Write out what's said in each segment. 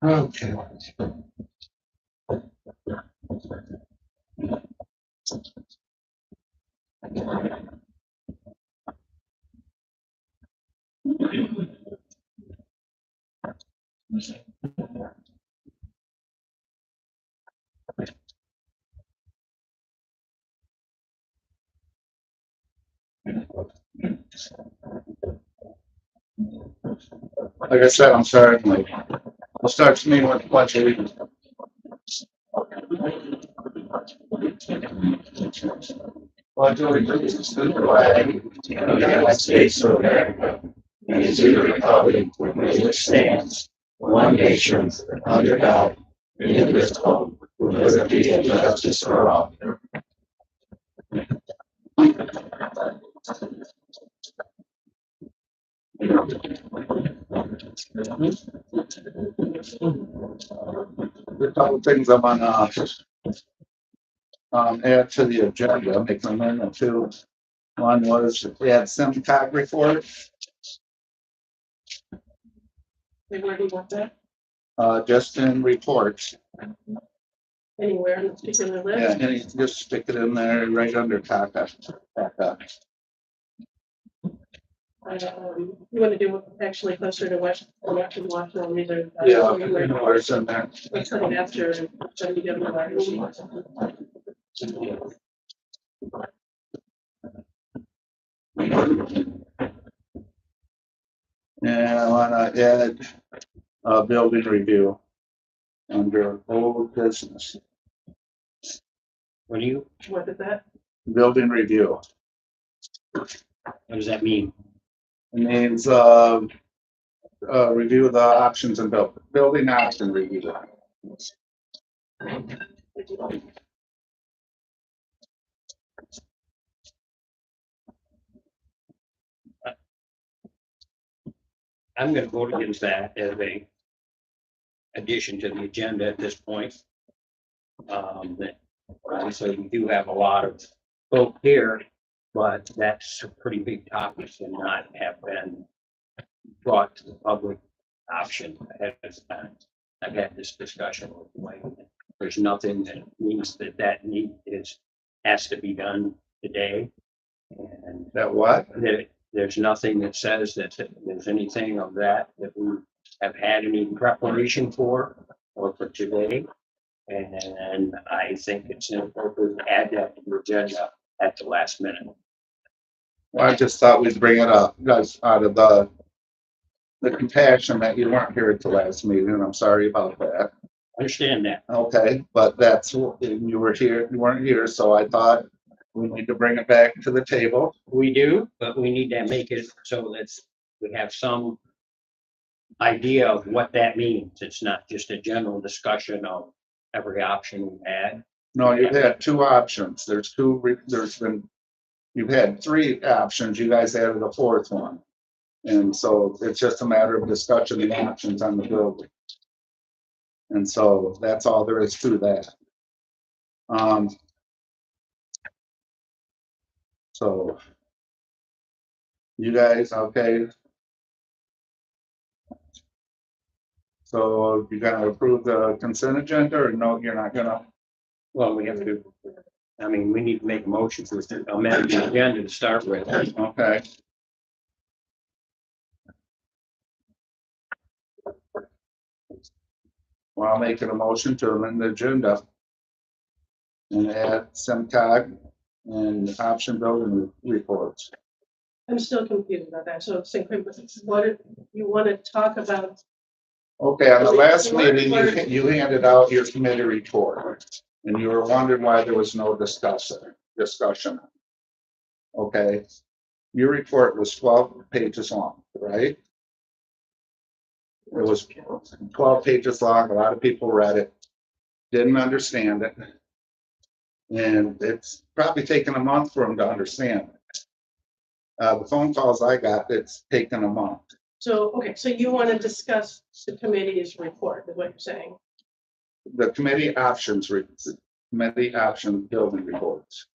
Okay. Like I said, I'm sorry. We'll start to meeting with the budget. Budget is to the flag of the United States of America and to the republic for which stands one nation under God, indivisible, with liberty and justice for all. A couple things I'm gonna add to the agenda, make an amendment to. One was we had SimCog report, Where do you want that? just in reports. Anywhere on the particular Yeah, list? and you just stick it in there right under TACA. You want to do it actually closer to Washington, either. Yeah, where's in there? Let's put it after WWI. And I wanna add a building review under old business, What do you, What is that? building review. what does that mean? It means, review the options and building option review. I'm gonna vote against that as a addition to the agenda at this point. That obviously we do have a lot of folk here, but that's a pretty big topic and not have been brought to the public option ahead of time. I've had this discussion with Wayne. There's nothing that means that need has to be done today. And That what? there's nothing that says that there's anything of that we have had any preparation for or for today. And I think it's inappropriate to add that to the agenda at the last minute. Well, I just thought we'd bring it up, guys, out of the compassion that you weren't here at the last meeting, and I'm sorry about that. Understand that. Okay, but you were here, you weren't here, so I thought we need to bring it back to the table. We do, but we need to make it so that we have some idea of what that means. It's not just a general discussion of every option we've had. No, you've had two options. You've had three options. You guys added a fourth one. And so it's just a matter of discussion and options on the building. And so that's all there is to that. So you guys, okay. So you're gonna approve the consent agenda or no, you're not gonna? Well, we have to, I mean, we need to make a motion to amend the agenda to start with. Okay. Well, I'll make it a motion to amend the agenda and add SimCog and option building reports. I'm still confused about that. So what you want to talk about? Okay, on the last meeting, you handed out your committee report and you were wondering why there was no discussion. Okay, your report was 12 pages long, right? It was 12 pages long. A lot of people read it, didn't understand it. And it's probably taken a month for them to understand. The phone calls I got, it's taken a month. So, okay, so you want to discuss the committee's report, is what you're saying? The committee options, committee option building reports.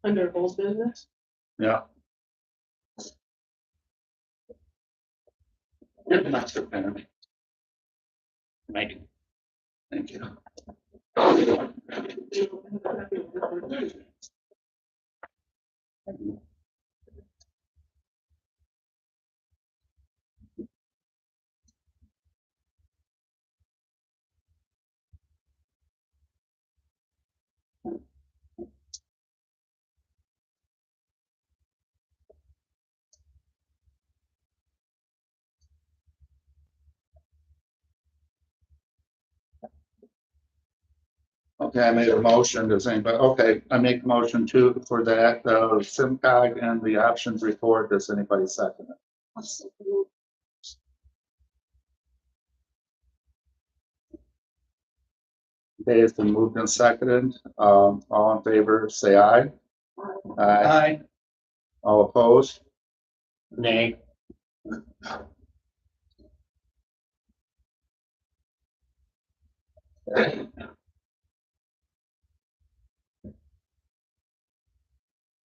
Under old business? Yeah. That's good, man. I do. Thank you. Okay, I made a motion. Does anybody, okay, I make a motion to, for that, SIMCOG and the options report. Does anybody second it? Okay, it's been moved and seconded. All in favor, say aye. Aye. All opposed? Nay.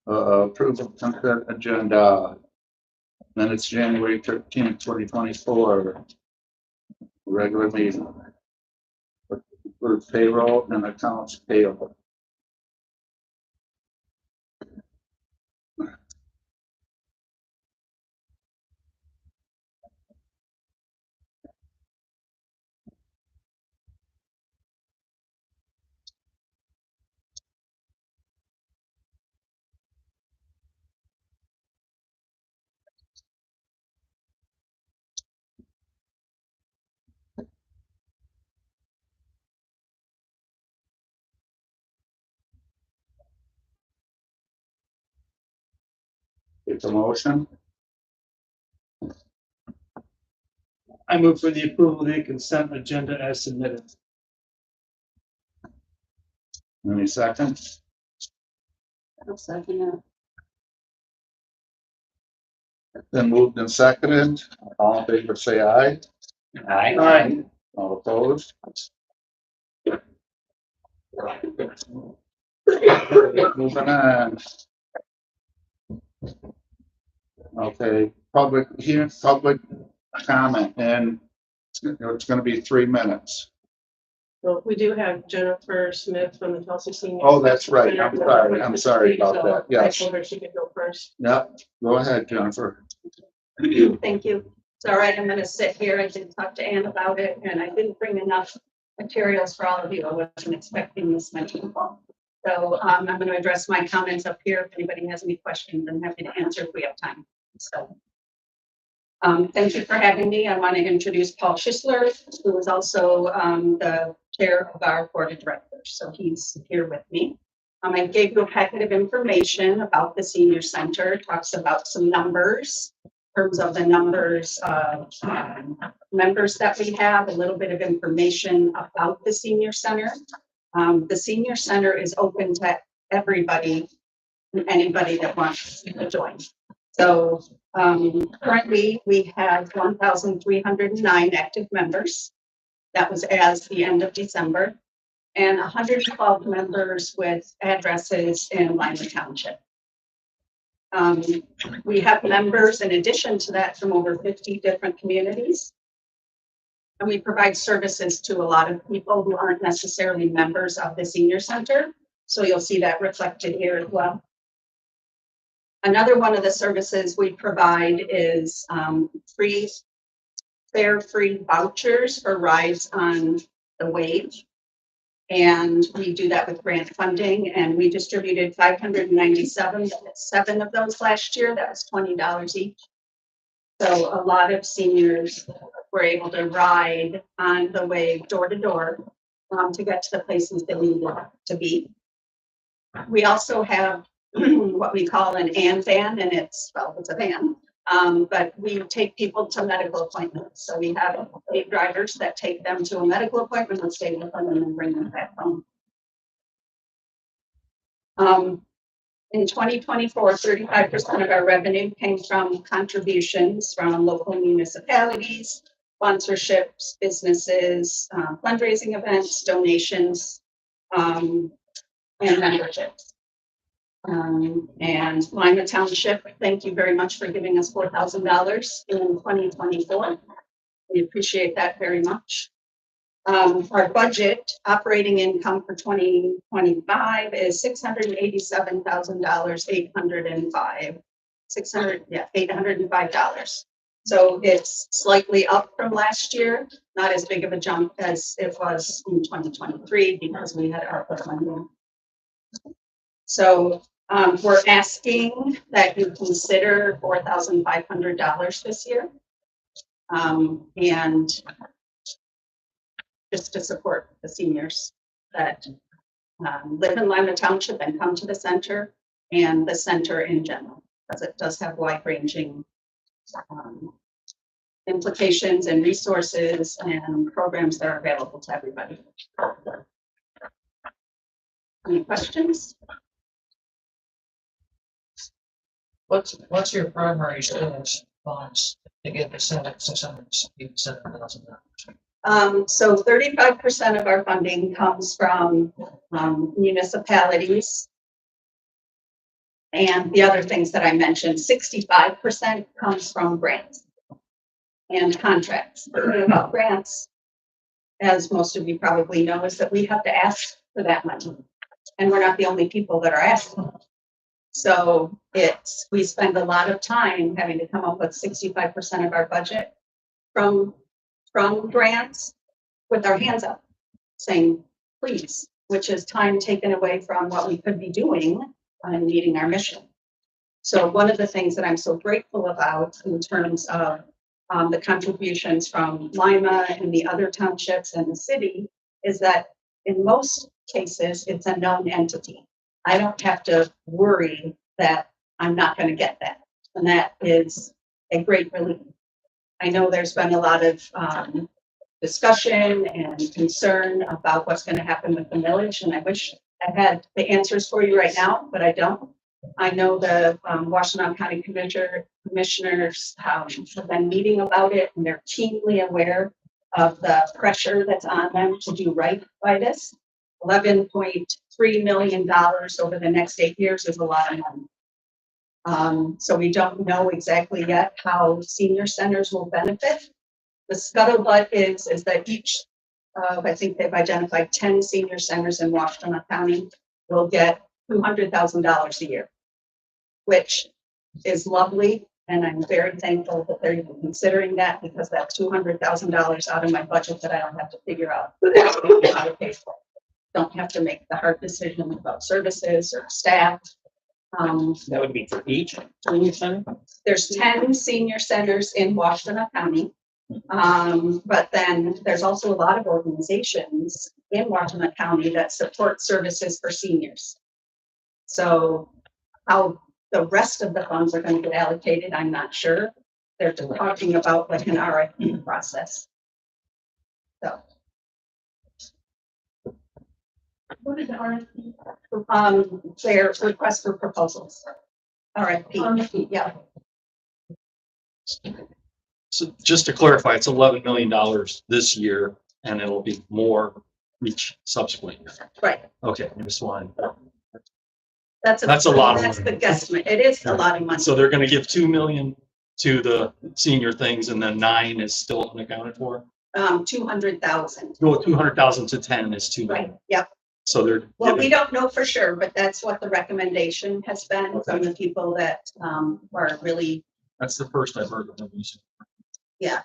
Approval of consent agenda. Minutes January 13th, 2024. Regular meeting. For payroll and accounts payable. It's a motion. I move for the approval of the consent agenda as submitted. Any second? I'll second that. Then moved and seconded. All in favor, say aye. Aye. All opposed? Moving on. Okay, public here, public comment, and it's gonna be 3 minutes. Well, we do have Jennifer Smith from the Tulsa Senior. Oh, that's right. Center. I'm sorry about So that. Yes. I told her she could go first. Yep, go ahead, Jennifer. Thank you. It's all right. I'm going to sit here. I did talk to Ann about it, and I didn't bring enough materials for all of you. I wasn't expecting this many people. So I'm going to address my comments up here. If anybody has any questions, I'm happy to answer if we have time. So thank you for having me. I want to introduce Paul Schisler, who is also the chair of our board of directors. So he's here with me. I gave you a packet of information about the senior center. It talks about some numbers. Terms of the numbers of members that we have, a little bit of information about the senior center. The senior center is open to everybody and anybody that wants to join. So currently we have 1,309 active members. That was as the end of December, and 112 members with addresses in Lima Township. We have members in addition to that from over 50 different communities. And we provide services to a lot of people who aren't necessarily members of the senior center. So you'll see that reflected here as well. Another one of the services we provide is free fare-free vouchers for rides on the wave. And we do that with grant funding, and we distributed 597 of those last year. That was $20 each. So a lot of seniors were able to ride on the wave door to door to get to the places they needed to be. We also have what we call an AN van, and it's a van, but we take people to medical appointments. So we have 8 drivers that take them to a medical appointment and stay with them and then bring them back home. In 2024, 35% of our revenue came from contributions from local municipalities, sponsorships, businesses, fundraising events, donations, and memberships. And Lima Township, thank you very much for giving us $4,000 in 2024. We appreciate that very much. Our budget operating income for 2025 is $805. $805. So it's slightly up from last year, not as big of a jump as it was in 2023 because we had ARPA funding. So we're asking that you consider $4,500 this year. And just to support the seniors that live in Lima Township and come to the center and the center in general, because it does have wide-ranging implications and resources and programs that are available to everybody. Any questions? What's your primary source funds to get the $687,000? So 35% of our funding comes from municipalities. And the other things that I mentioned, 65% comes from grants and contracts. About grants, as most of you probably know, is that we have to ask for that money. And we're not the only people that are asking. So we spend a lot of time having to come up with 65% of our budget from grants with our hands up saying, please, which is time taken away from what we could be doing and meeting our mission. So one of the things that I'm so grateful about in terms of the contributions from Lima and the other townships and the city is that in most cases, it's a known entity. I don't have to worry that I'm not going to get that. And that is a great relief. I know there's been a lot of discussion and concern about what's going to happen with the millage, and I wish I had the answers for you right now, but I don't. I know the Washington County commissioners have been meeting about it, and they're keenly aware of the pressure that's on them to do right by this. $11.3 million over the next 8 years is a lot of money. So we don't know exactly yet how senior centers will benefit. The scuttlebutt is that each I think they've identified 10 senior centers in Washington County will get $200,000 a year, which is lovely. And I'm very thankful that they're even considering that, because that's $200,000 out of my budget that I don't have to figure out how to pay for. Don't have to make the hard decision about services or staff. That would be for each senior center? There's 10 senior centers in Washington County. But then there's also a lot of organizations in Washington County that support services for seniors. So how the rest of the funds are going to get allocated, I'm not sure. They're talking about like an RFP process. So. What is the RFP? Their request for proposals. RFP, yeah. So just to clarify, it's $11 million this year, and it'll be more each subsequent year. Right. Okay, I just wanted. That's a lot. That's the guesstimate. It is a lot of money. So they're going to give $2 million to the senior things, and then 9 is still unaccounted for. 200,000. Go 200,000 to 10 is $2 million. Right. Yep. So they're. Well, giving, we don't know for sure, but that's what the recommendation has been from the people that are really. That's the first I've heard of them. Yeah.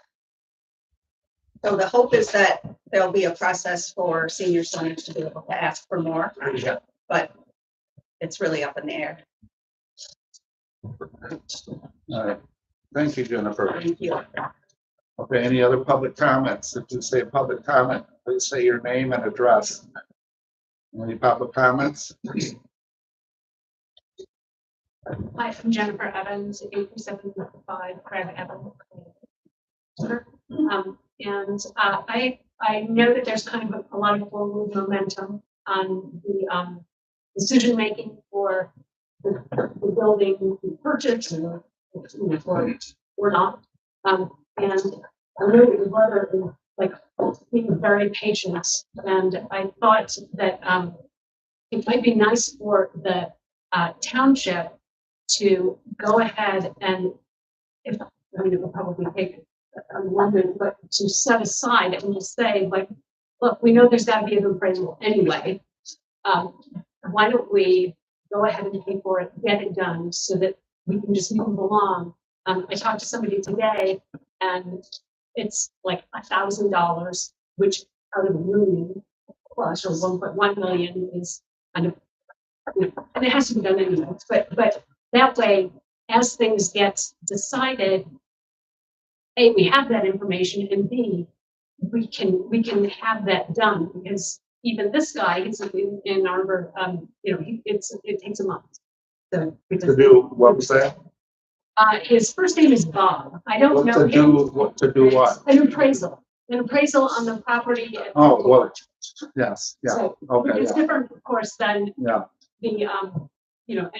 So the hope is that there'll be a process for senior centers to be able to ask for more, Yeah. but it's really up in the air. All right. Thank you, Jennifer. Thank you. Okay, any other public comments? If you say public comment, please say your name and address. Any public comments? Hi, I'm Jennifer Evans, 8755 Craig Evans. I know that there's kind of a lot of forward momentum on the decision-making for the building we purchased or, or not. And I know that your brother is like being very patient, and I thought that it might be nice for the township to go ahead and, if, I mean, it will probably take a moment, but to set aside and just say, like, look, we know there's got to be an appraisal anyway. Why don't we go ahead and pay for it, get it done, so that we can just move along. I talked to somebody today, and it's like $1,000, which out of a million plus, or 1.1 million is kind of, and it has to be done anyway. But that way, as things get decided, A, we have that information, and B, we can have that done, because even this guy, he's in Arbor, it takes a month. So To do, what was that? his first name is Bob. I don't What know to do, him. what to do what? An appraisal on the property. Oh, well, yes, yeah, So, okay, it's yeah, different, of course, than yeah, the,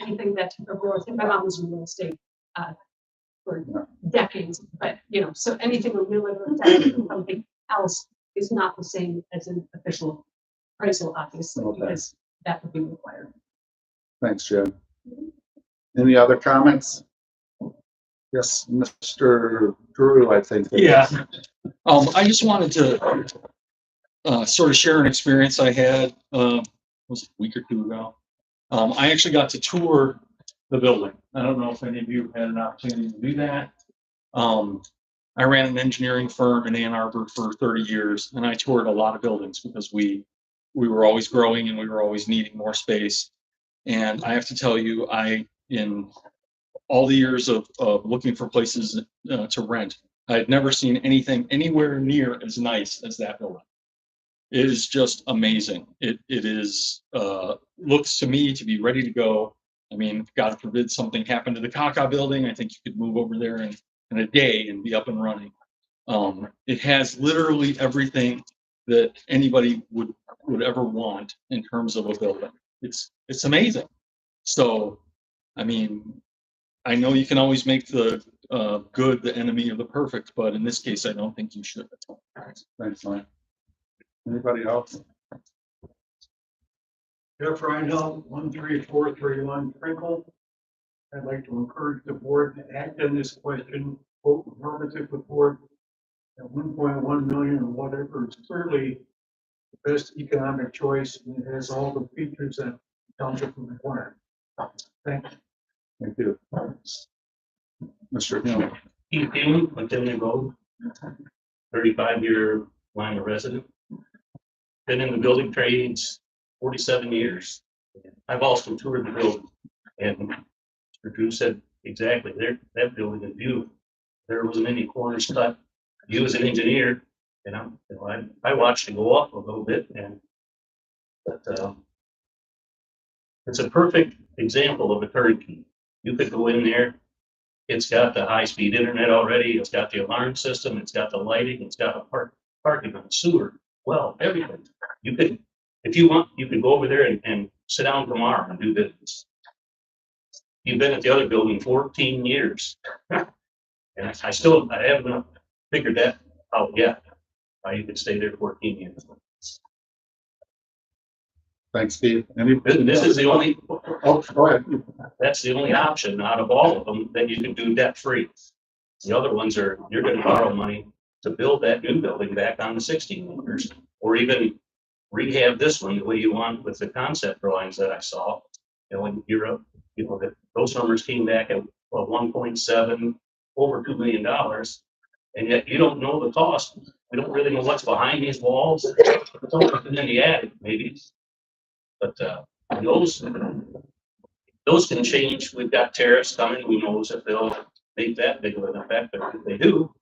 anything that, my mom was in real estate, for decades, but, so anything with real estate or something else is not the same as an official appraisal, obviously, Okay. because that would be required. thanks, Jim. Any other comments? Yes, Mr. Drew, I think. Yeah. I just wanted to sort of share an experience I had, was it a week or two ago. I actually got to tour the building. I don't know if any of you had an opportunity to do that. I ran an engineering firm in Ann Arbor for 30 years, and I toured a lot of buildings because we were always growing and we were always needing more space. And I have to tell you, in all the years of looking for places to rent, I had never seen anything anywhere near as nice as that building. It is just amazing. It is looks to me to be ready to go. I mean, God forbid something happened to the Kaka building, I think you could move over there in a day and be up and running. It has literally everything that anybody would ever want in terms of a building. It's amazing. So, I mean, I know you can always make the good the enemy of the perfect, but in this case, I don't think you should. Thanks, Mike. Anybody else? Jeff Reinhold, 13431 Trinkle. I'd like to encourage the board to act on this question, vote affirmative report at 1.1 million or whatever is clearly the best economic choice, and it has all the features that township would require. Thank you. Thank you. Mr. Hill. Keith Hume, McKinley Road, 35-year line of resident. Been in the building trades 47 years. I've also toured the building, and Mr. Drew said exactly, that building is beautiful. There wasn't any corners cut. You as an engineer, I watched it go up a little bit, but it's a perfect example of a turnkey. You could go in there. It's got the high-speed internet already. It's got the alarm system. It's got the lighting. It's got a parking on sewer. Well, everything. You could, if you want, you could go over there and sit down tomorrow and do business. You've been at the other building 14 years. And I haven't figured that out yet. How you could stay there 14 years. Thanks, Steve. This is the only, Oh, go ahead. that's the only option out of all of them that you can do debt free. The other ones are, you're gonna borrow money to build that new building back on the 16 acres, or even rehab this one the way you want with the concept drawings that I saw. And you're up, that those numbers came back at 1.7, over $2 million. And yet you don't know the cost. We don't really know what's behind these walls. It's only in the attic, maybe. But those can change. We've got tariffs coming. Who knows if they'll make that big of an effect? But if they do,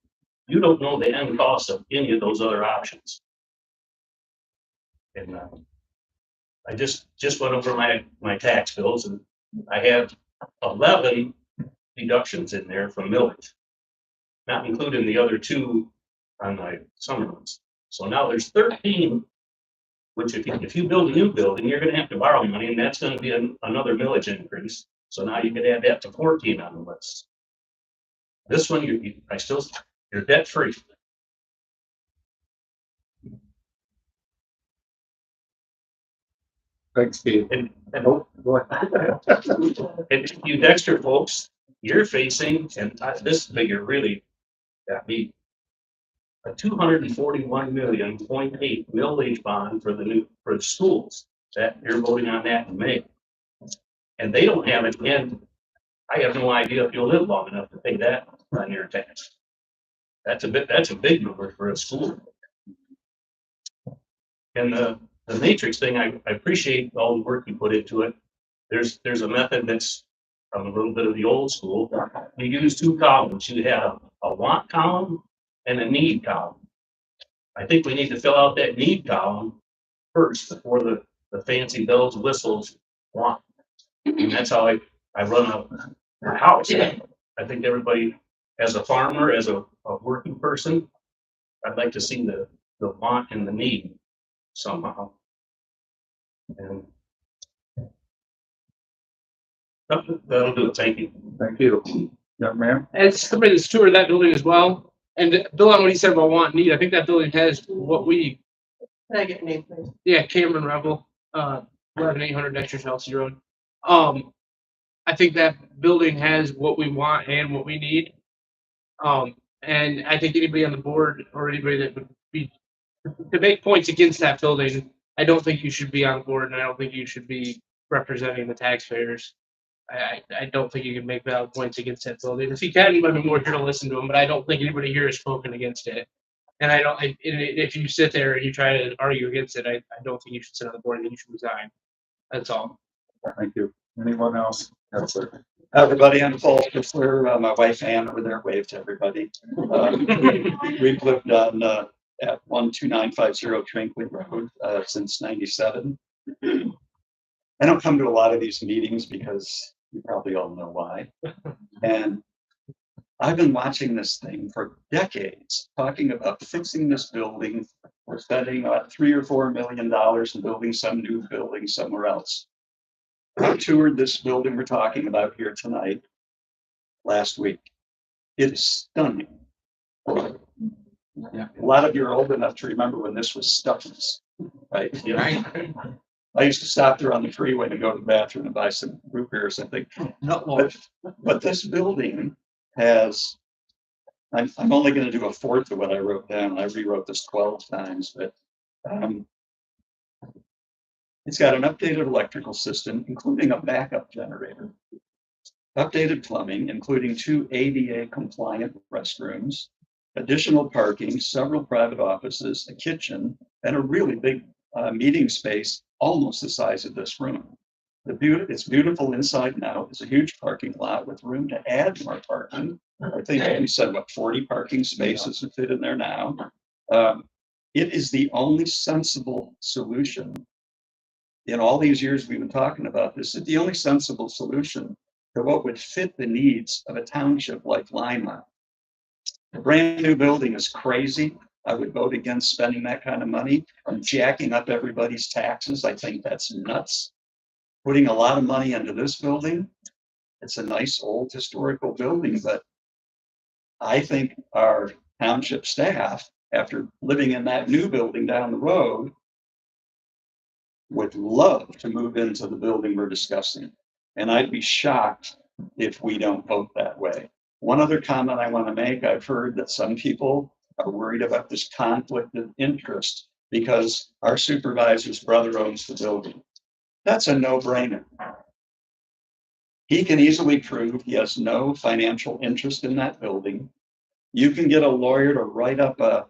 you don't know the end cost of any of those other options. And I just went over my tax bills, and I have 11 deductions in there from millage, not including the other 2 on my summer ones. So now there's 13 which if you build a new building, you're gonna have to borrow money, and that's gonna be another millage increase. So now you could add that to 14 on the list. This one, you're debt free. Thanks, Steve. And Oh, go ahead. And you Dexter folks, you're facing, and this figure really got me, a 241.8 millage bond for the schools that you're voting on that in May. And they don't have it, and I have no idea if you'll live long enough to pay that on your tax. That's a big number for a school. And the matrix thing, I appreciate all the work you put into it. There's a method that's from a little bit of the old school. You use two columns. You have a want column and a need column. I think we need to fill out that need column first before the fancy bells, whistles, want. And that's how I run a house. I think everybody, as a farmer, as a working person, I'd like to see the want and the need somehow. And that'll do it. Thank you. Thank you. Young man. As somebody that's toured that building as well, and Bill, on what he said about want and need, I think that building has what we, Can I get your name, please? yeah, Cameron Revel, 11800 Dexter Chelsea Road. I think that building has what we want and what we need. And I think anybody on the board or anybody that would be to make points against that building, I don't think you should be on board, and I don't think you should be representing the taxpayers. I don't think you can make valid points against that building. If you can, you might be more here to listen to them, but I don't think anybody here has spoken against it. And if you sit there and you try to argue against it, I don't think you should sit on the board and you should resign. That's all. Thank you. Anyone else? Yes, sir. Everybody, I'm Paul Kissler. My wife Ann over there, wave to everybody. We've lived on at 12950 Tranquilly Road since '97. I don't come to a lot of these meetings because you probably all know why. And I've been watching this thing for decades, talking about fixing this building. We're spending about $3 or $4 million in building some new building somewhere else. I toured this building we're talking about here tonight last week. It is stunning. A lot of you are old enough to remember when this was Stuckey's, right? Yeah. I used to stop there on the freeway to go to the bathroom and buy some root beer or something. But this building has, I'm only going to do a fourth of what I wrote down. I rewrote this 12 times, but it's got an updated electrical system, including a backup generator, updated plumbing, including 2 ADA compliant restrooms, additional parking, several private offices, a kitchen, and a really big meeting space, almost the size of this room. It's beautiful inside and out. It's a huge parking lot with room to add more parking. I think we said, 40 parking spaces to fit in there now. It is the only sensible solution. In all these years we've been talking about this, it's the only sensible solution to what would fit the needs of a township like Lima. A brand new building is crazy. I would vote against spending that kind of money on jacking up everybody's taxes. I think that's nuts. Putting a lot of money into this building. It's a nice old historical building, but I think our township staff, after living in that new building down the road, would love to move into the building we're discussing. And I'd be shocked if we don't vote that way. One other comment I want to make, I've heard that some people are worried about this conflict of interest because our supervisor's brother owns the building. That's a no-brainer. He can easily prove he has no financial interest in that building. You can get a lawyer to write up a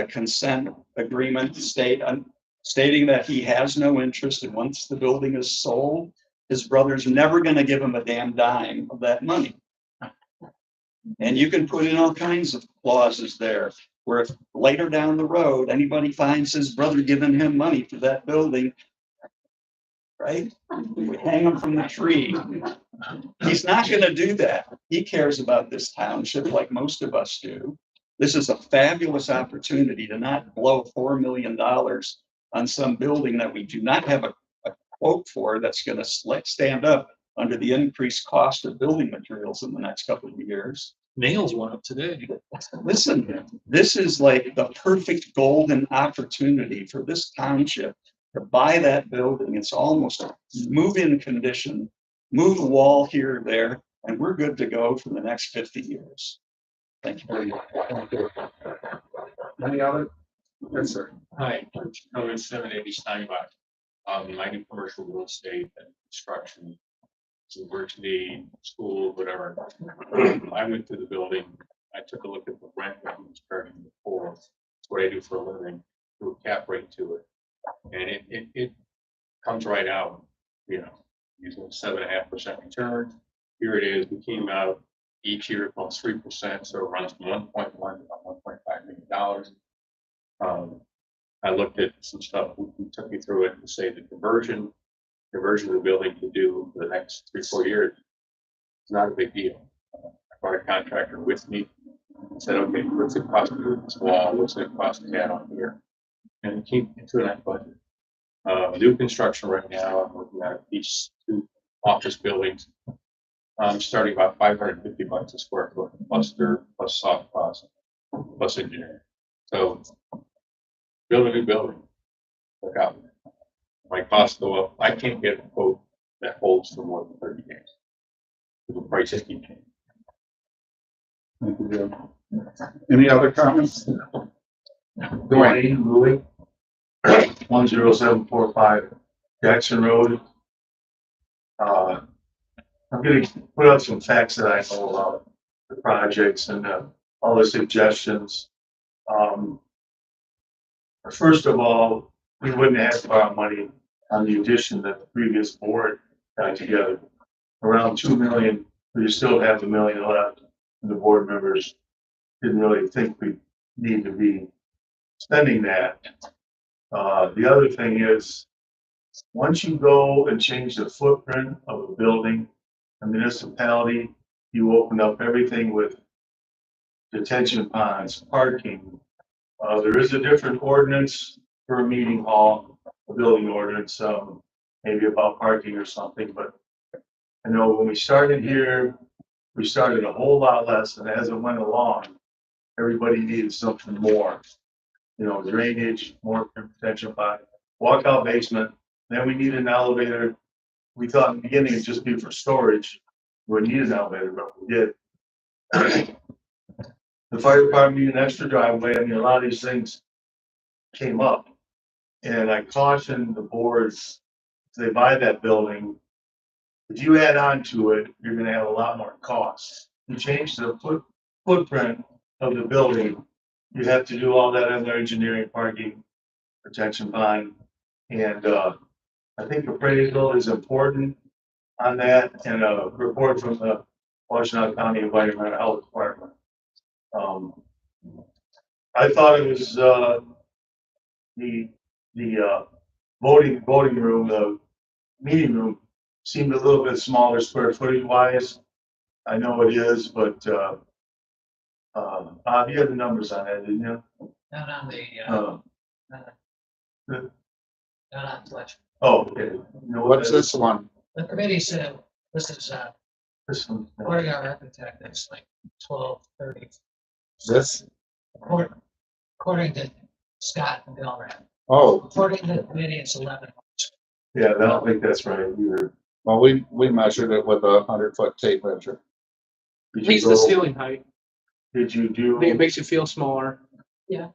consent agreement stating that he has no interest, and once the building is sold, his brother's never going to give him a damn dime of that money. And you can put in all kinds of clauses there, where if later down the road, anybody finds his brother giving him money for that building, right? We hang him from the tree. He's not going to do that. He cares about this township like most of us do. This is a fabulous opportunity to not blow $4 million on some building that we do not have a quote for that's gonna stand up under the increased cost of building materials in the next couple of years. Nails went up today. Listen, this is like the perfect golden opportunity for this township to buy that building. It's almost move-in condition, move the wall here or there, and we're good to go for the next 50 years. Thank you very much. Any other? Yes, sir. Hi, I'm 780 Steinbach. I do commercial real estate and construction, university, school, whatever. I went to the building, I took a look at the rent that was starting before. That's what I do for a living, threw a cap rate to it. And it comes right out, using 7.5% return. Here it is, we came out each year plus 3%, so it runs from 1.1 to about $1.5 million. I looked at some stuff, we took me through it and say the conversion of the building to do for the next 3-4 years. It's not a big deal. I brought a contractor with me and said, okay, what's it cost to do this wall? What's it cost to add on here? And it came into that budget. New construction right now, I'm looking at these 2 office buildings. Starting about $550 a square foot, plus dirt, plus soft cost, plus engineering. So build a new building. Look out. My costs go up. I can't get a quote that holds for more than 30 days. The prices keep changing. Thank you, Jim. Any other comments? Dwayne. Louis, 10745 Jackson Road. I'm going to put out some facts that I know about the projects and all the suggestions. First of all, we wouldn't have to borrow money on the addition that the previous board got together. Around 2 million, we still have the million left, and the board members didn't really think we need to be spending that. The other thing is, once you go and change the footprint of a building, a municipality, you open up everything with detention ponds, parking. There is a different ordinance for a meeting hall, a building ordinance, maybe about parking or something, but I know when we started here, we started a whole lot less, and as it went along, everybody needed something more. Drainage, more detention pond, walkout basement, then we need an elevator. We thought in the beginning it'd just be for storage. We wouldn't need an elevator, but we did. The fire department needed an extra driveway. I mean, a lot of these things came up. And I cautioned the boards, if they buy that building, if you add on to it, you're gonna have a lot more costs. You change the footprint of the building, you have to do all that other engineering, parking, protection pond. And I think appraisal is important on that, and a report from the Washington County Environmental Health Department. I thought it was the voting room, the meeting room seemed a little bit smaller square footage wise. I know it is, but Bob, you had the numbers on that, didn't you? Not on the, not on Fletcher. Oh, okay. What's this one? The committee said, this is, This one. according to our architect, it's like 1230. This? According to Scott and Delran. Oh, According to the committee, it's 11. Yeah, I don't think that's right either. well, we measured it with a 100-foot tape measure. Did Makes you the go- ceiling height. Did you I think it do, makes you feel smaller. yeah,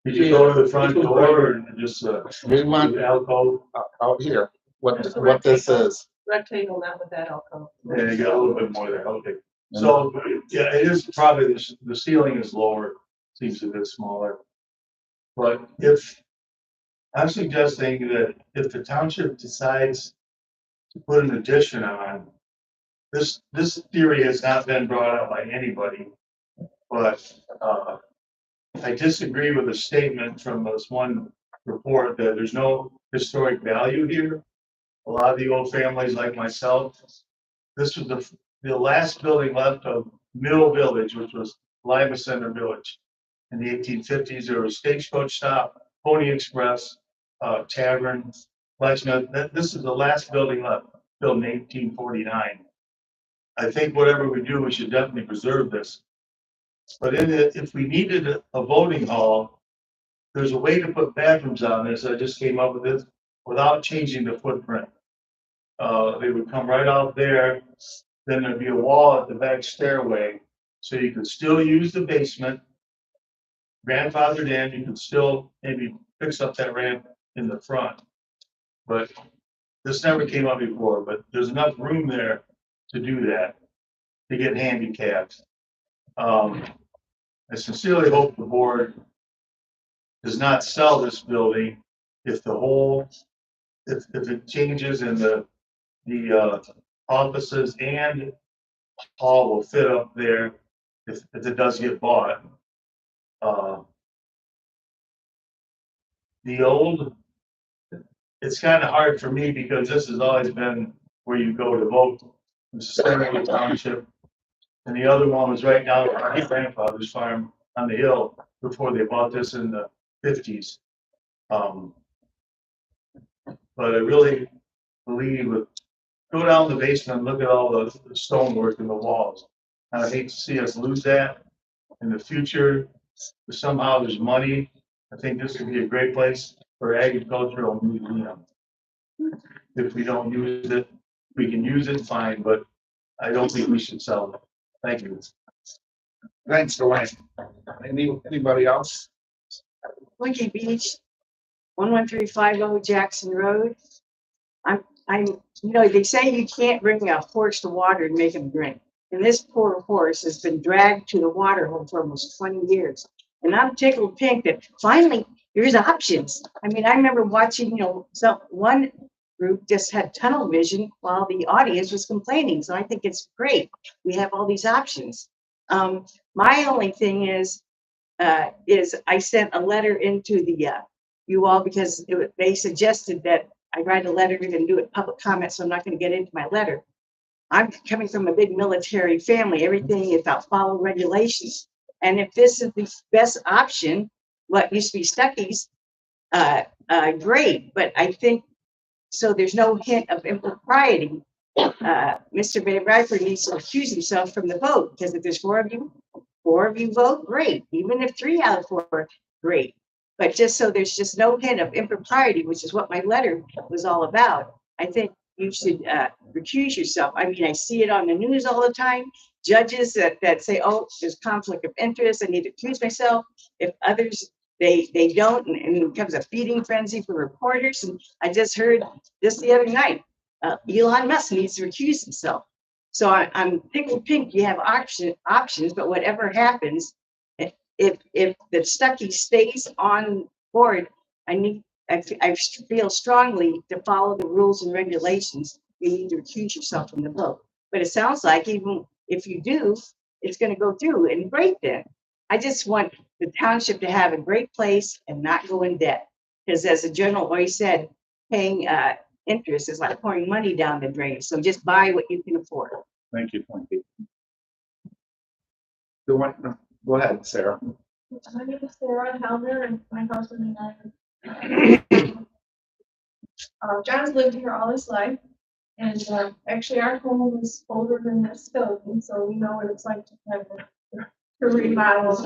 did you go to the front door or just, We went alcove? out here, what this is. Rectangle, not with that alcove. Yeah, you got a little bit more there, okay. So, yeah, it is probably, the ceiling is lower, seems a bit smaller. But I'm suggesting that if the township decides to put an addition on, this theory has not been brought up by anybody, but, I disagree with a statement from this one report that there's no historic value here. A lot of the old families like myself, this was the last building left of Mill Village, which was Lima Center Village. In the 1850s, there was a stagecoach stop, Pony Express, tavern, blacksmith. This is the last building left, built in 1849. I think whatever we do, we should definitely preserve this. But if we needed a voting hall, there's a way to put bathrooms on this. I just came up with this without changing the footprint. They would come right out there. Then there'd be a wall at the back stairway, so you could still use the basement. Grandfathered in, you could still maybe fix up that ramp in the front. But this never came up before, but there's enough room there to do that, to get handicapped. I sincerely hope the board does not sell this building if if it changes in the offices and hall will fit up there if it does get bought. It's kind of hard for me because this has always been where you go to vote. This is Stanley Township. And the other one was right down at my grandfather's farm on the hill before they bought this in the 50s. But I really believe go down the basement and look at all the stonework in the walls. And I hate to see us lose that in the future. If somehow there's money, I think this would be a great place for agricultural museum. If we don't use it, we can use it, fine, but I don't think we should sell it. Thank you. Thanks, Dwayne. Anybody else? Winky Beach, 11350 Jackson Road. They say you can't bring a horse to water and make him drink. And this poor horse has been dragged to the water hole for almost 20 years. And I'm tickled pink that finally there's options. I mean, I remember watching, one group just had tunnel vision while the audience was complaining. So I think it's great. We have all these options. My only thing is I sent a letter into the you all because they suggested that I write a letter and do it public comment, so I'm not going to get into my letter. I'm coming from a big military family. Everything is about follow regulations. And if this is the best option, what used to be Stuckey's, great. But I think so. There's no hint of impropriety. Mr. Van Riper needs to recuse himself from the vote because if there's four of you vote, great. Even if 3 out of 4, great. But just so there's just no hint of impropriety, which is what my letter was all about, I think you should recuse yourself. I mean, I see it on the news all the time. Judges that say, oh, there's conflict of interest, I need to recuse myself. If others, they don't, and it becomes a feeding frenzy for reporters. And I just heard this the other night, Elon Musk needs to recuse himself. So I'm tickled pink. You have options, but whatever happens, if the Stuckey stays on board, I feel strongly to follow the rules and regulations. You need to recuse yourself from the vote. But it sounds like even if you do, it's going to go through and great then. I just want the township to have a great place and not go in debt. Because as the general always said, paying interest is like pouring money down the drain. So just buy what you can afford. Thank you. Go ahead, Sarah. My name is Sarah Helmer and my husband and I. John's lived here all his life. And actually our home is older than this building, so we know what it's like to have to remodel.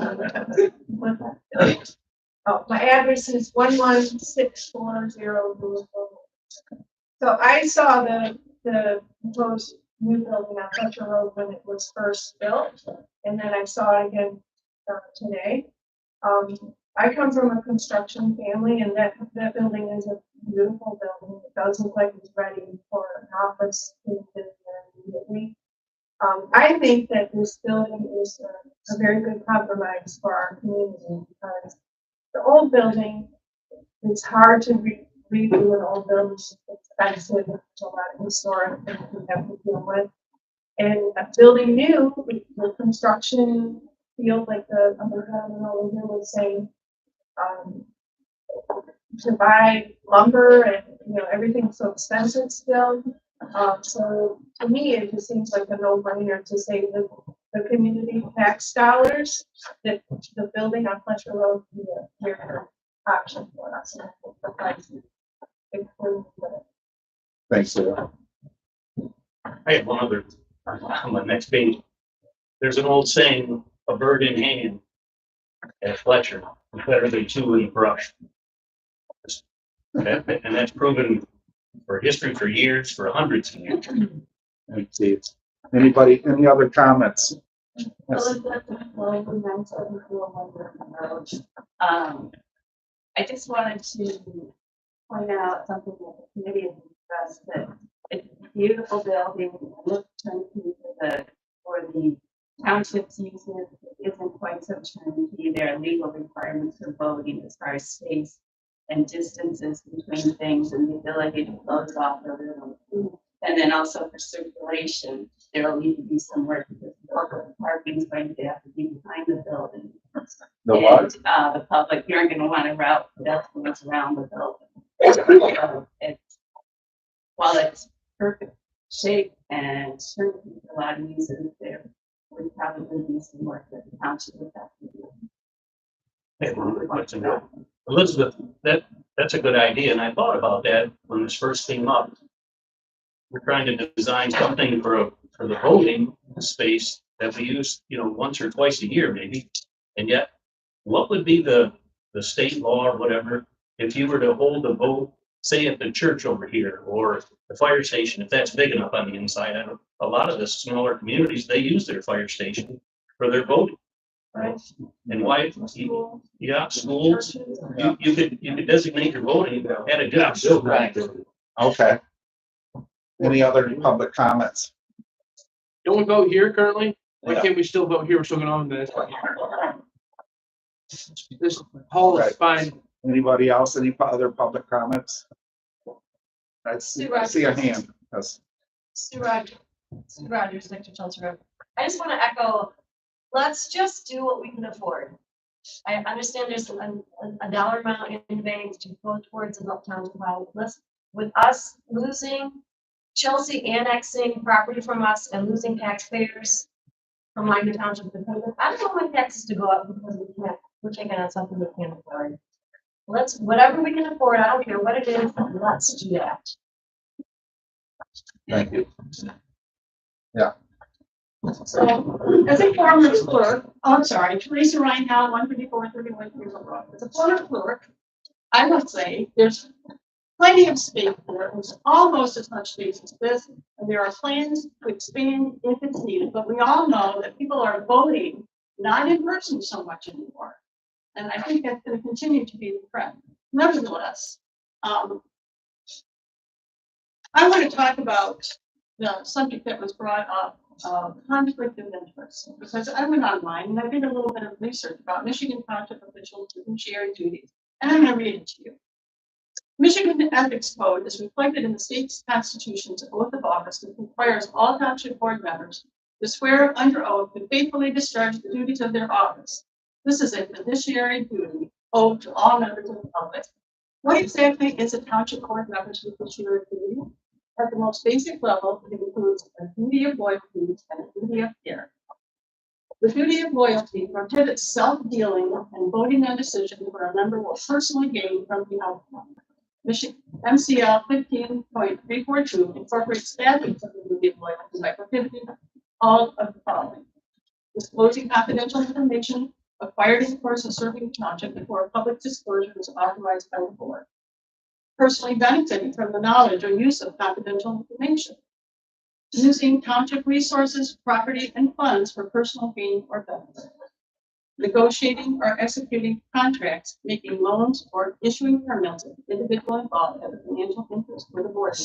My address is 11640 Louisville. So I saw the proposed new building on Fletcher Road when it was first built, and then I saw it again today. I come from a construction family, and that building is a beautiful building. It does look like it's ready for an office immediately. I think that this building is a very good compromise for our community because the old building, it's hard to redo an old building. It's expensive. There's a lot of historic things we have to deal with. And building new, the construction field, like the other gentleman over here was saying, to buy lumber and everything's so expensive still. So to me, it just seems like a no-brainer to save the community tax dollars that the building on Fletcher Road here. option for us. And I think the price includes the Thanks, Sarah. I have one other, on the next page. There's an old saying, a bird in hand at Fletcher, is better than two in the brush. And that's proven for history for years, for hundreds of years. Thanks, Steve. Anybody, any other comments? Yes. I just wanted to point out something that the committee has discussed, that it's a beautiful building, looks turnkey for the township's uses, it isn't quite so turnkey. There are legal requirements for voting as far as space and distances between things and the ability to close off the room. And then also for circulation, there will need to be some work because the parking is going to have to be behind the building. The what? The public, you're going to want to route pedestrians around the building. So while it's perfect shape and certainly a lot of users there, would probably be some work that the township would have to do. Hey, Elizabeth, that's a good idea, and I thought about that when this first came up. We're trying to design something for the voting space that we use, once or twice a year maybe. And yet, what would be the state law or whatever, if you were to hold a vote, say at the church over here, or the fire station, if that's big enough on the inside? A lot of the smaller communities, they use their fire station for their voting. Right. And why, yeah, schools, you could designate your voting at a different building. Right. Okay. Any other public comments? Don't we vote here currently? Why Yeah. can't we still vote here? We're still going on this. This hall is fine. Anybody else? Any other public comments? I see a hand. Yes. Sue Rogers, next to Chelsea Road. I just want to echo, let's just do what we can afford. I understand there's a dollar amount in the bank to go towards an uptown list. With us losing Chelsea annexing property from us and losing taxpayers from Lyman Township, I don't want taxes to go up because we're taking on something we can't afford. Let's, whatever we can afford, I don't care what it is, let's do that. Thank you. Yeah. So, as a former clerk, I'm sorry, Teresa Reinhall, 154-31 Cleveland Road. As a former clerk, I must say, there's plenty of space there. There's almost as much space as this, and there are plans to expand if it's needed. But we all know that people are voting not in person so much anymore, and I think that's going to continue to be the trend. Nevertheless, I want to talk about the subject that was brought up of conflict of interest, because I went online and I did a little bit of research about Michigan Township officials' fiduciary duties, and I'm going to read it to you. Michigan Ethics Code is reflected in the state's constitution's oath of office, which requires all township board members to swear under oath to faithfully discharge the duties of their office. This is a fiduciary duty owed to all members of the public. What exactly is a township board member's fiduciary duty? At the most basic level, it includes a duty of loyalty and a duty of care. The duty of loyalty prohibits self-dealing and voting on decisions where a member will personally gain from the outcome. Michigan MCL 15.342 incorporates statutes of the duty of loyalty by prohibiting all of the following: disclosing confidential information acquired in the course of serving the township before public disclosure is authorized by the board; personally benefiting from the knowledge or use of confidential information; using township resources, property, and funds for personal gain or benefit; negotiating or executing contracts, making loans, or issuing permits if the individual involved has a financial interest for the board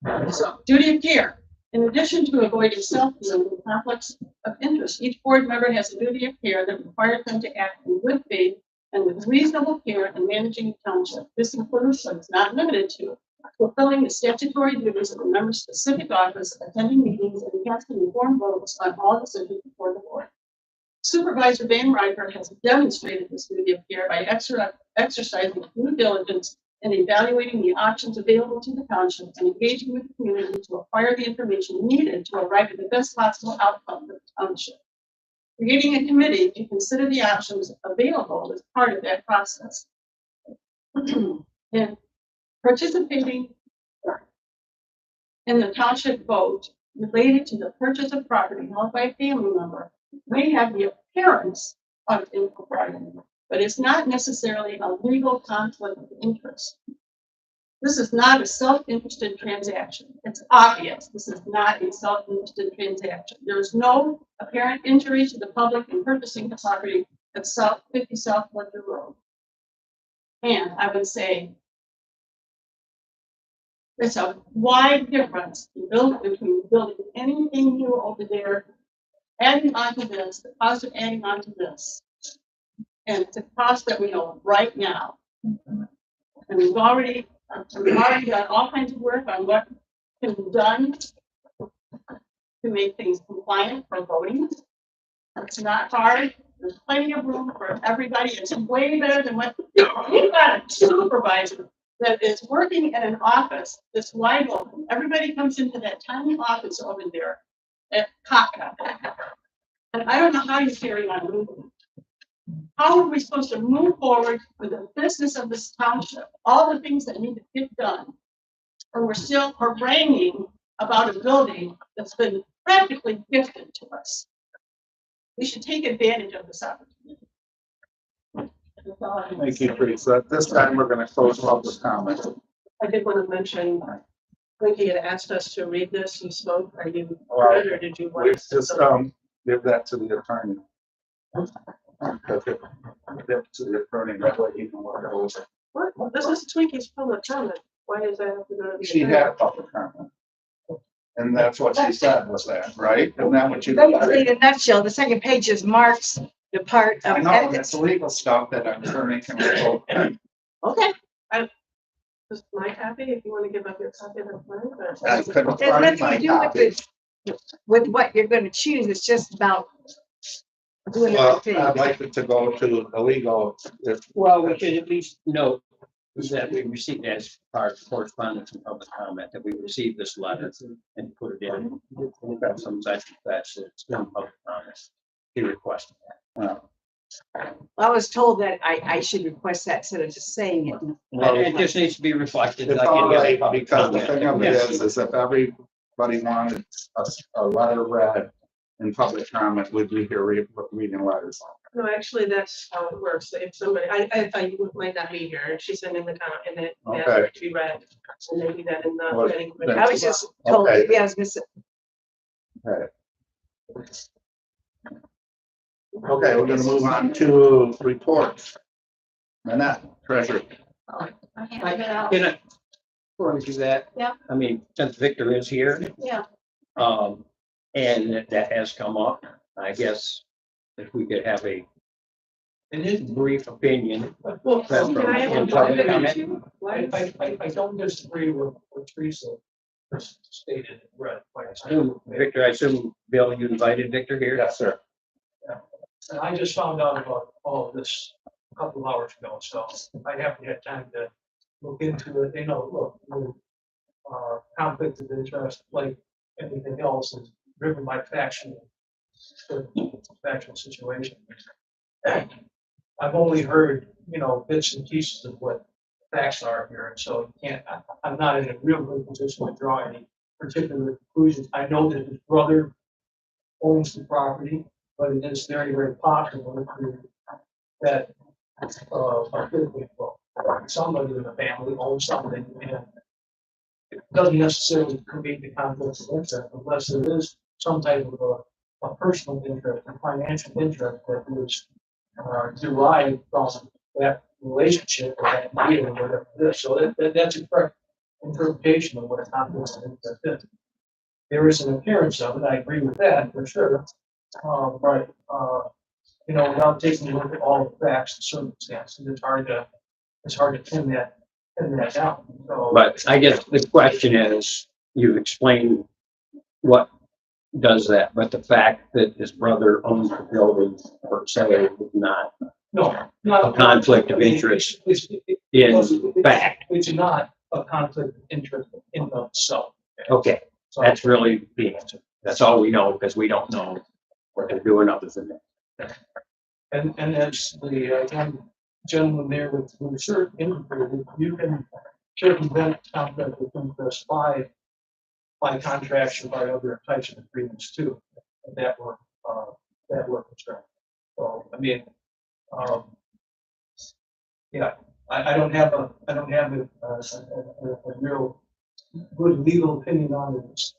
members. So, duty of care. In addition to avoiding self-dealing and conflicts of interest, each board member has a duty of care that requires them to act in good faith and with reasonable care in managing the township. This includes, but is not limited to, fulfilling the statutory duties of a member's specific office, attending meetings, and casting informed votes on all decisions before the board. Supervisor Van Riker has demonstrated this duty of care by exercising due diligence and evaluating the options available to the township and engaging with the community to acquire the information needed to arrive at the best possible outcome for the township. creating a committee to consider the options available as part of that process. And participating in the township vote related to the purchase of property held by a family member may have the appearance of impropriety, but it's not necessarily a legal conflict of interest. This is not a self-interested transaction. It's obvious this is not a self-interested transaction. There is no apparent injury to the public in purchasing the property at 50 South Ledger Road. And I would say there's a wide difference between building anything new over there, adding onto this, the cost of adding onto this, and the cost that we know right now. And we've already done all kinds of work on what can be done to make things compliant for voting. It's not hard. There's plenty of room for everybody. It's way better than what you've got a supervisor that is working in an office that's wide open. Everybody comes into that tiny office over there at Kaka. And I don't know how you carry on moving. How are we supposed to move forward with the business of this township? All the things that need to get done. Or we're still haranguing about a building that's been practically gifted to us. We should take advantage of this opportunity. Thank you, Teresa. At this time, we're gonna close public comment. I did want to mention, when he had asked us to read this, you spoke, are you, Well, good, or did you want? We us to- just, give that to the attorney. Give it to the attorney, that way he can work it over. What? This is Twinkies public comment. Why does that have to go to the? She attorney? had a public comment. And that's what she said was that, right? Isn't that what you? Basically, in a nutshell, the second page is Mark's, the part I of know, edits. it's legal stuff that an attorney can go. Okay. Just my copy, if you want to give up your copy, that's fine, but. I couldn't It has find nothing my to do with copy. with what you're gonna choose. It's just about doing Well, everything. I'd like it to go to the legal. Well, we should at least note that we received as part of correspondence and public comment, that we received this letter and put it in. We've got some that's it's been public comment. He requested that. I was told that I should request that instead of just saying it. Well, it just needs to be reflected. It's like all any right, other because the public thing of comment. it is if everybody wanted a letter read in public comment, would be here reading letters. No, actually, that's how it works. If somebody, I thought you might not be here, and she's sending the comment, and it asked for it to be read. And they do that in the Well, planning committee. I was just told, Okay. maybe I was missing. Okay, we're gonna move on to reports. Annette, treasurer. Can I, before we do that? Yeah. I mean, since Victor is here, Yeah. and that has come up, I guess if we could have a brief opinion. Well, That's can I have from- a public comment? comment? I don't disagree with what Teresa stated, right? Victor, I assume, Bill, you invited Victor here? Yes, sir. And I just found out about all of this a couple of hours ago, so I haven't had time to look into it. Look, conflict of interest, like anything else, is driven by factual situation. I've only heard, bits and pieces of what facts are here, and so I'm not in a real good position to draw any particular conclusions. I know that his brother owns the property, but it is very, very possible that somebody in the family owns something, and it doesn't necessarily create the conflict of interest unless there is some type of a personal interest, a financial interest that is derived from that relationship or that deal or whatever it is. So that's a correct interpretation of what a conflict of interest is. There is an appearance of it. I agree with that for sure. But without taking a look at all the facts and circumstances, it's hard to pin that down. So, But I guess the question is, you explained what does that, but the fact that his brother owns the building per se is not a conflict of interest in fact. It's not a conflict of interest in of itself. Okay, So that's really the answer. That's all we know, because we don't know or they're doing other than that. And as the gentleman there with the shirt indicated, you can circumvent contract with interest by contracts or by other types of agreements too. That were concerned. So, I mean, yeah, I don't have a real good legal opinion on this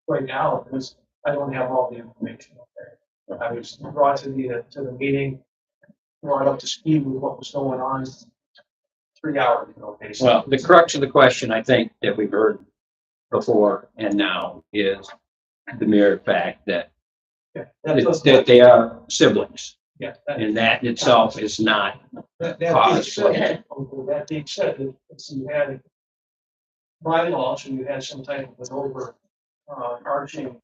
right now because I don't have all the information. Okay? I was brought to the meeting, brought up to speed with what was going on 3 hours ago, basically. Well, the crux of the question, I think, that we've heard before and now is the mere fact that that they are siblings, Yeah. and that in itself is not That being cause. said, if you had bylaws and you had some type of an arching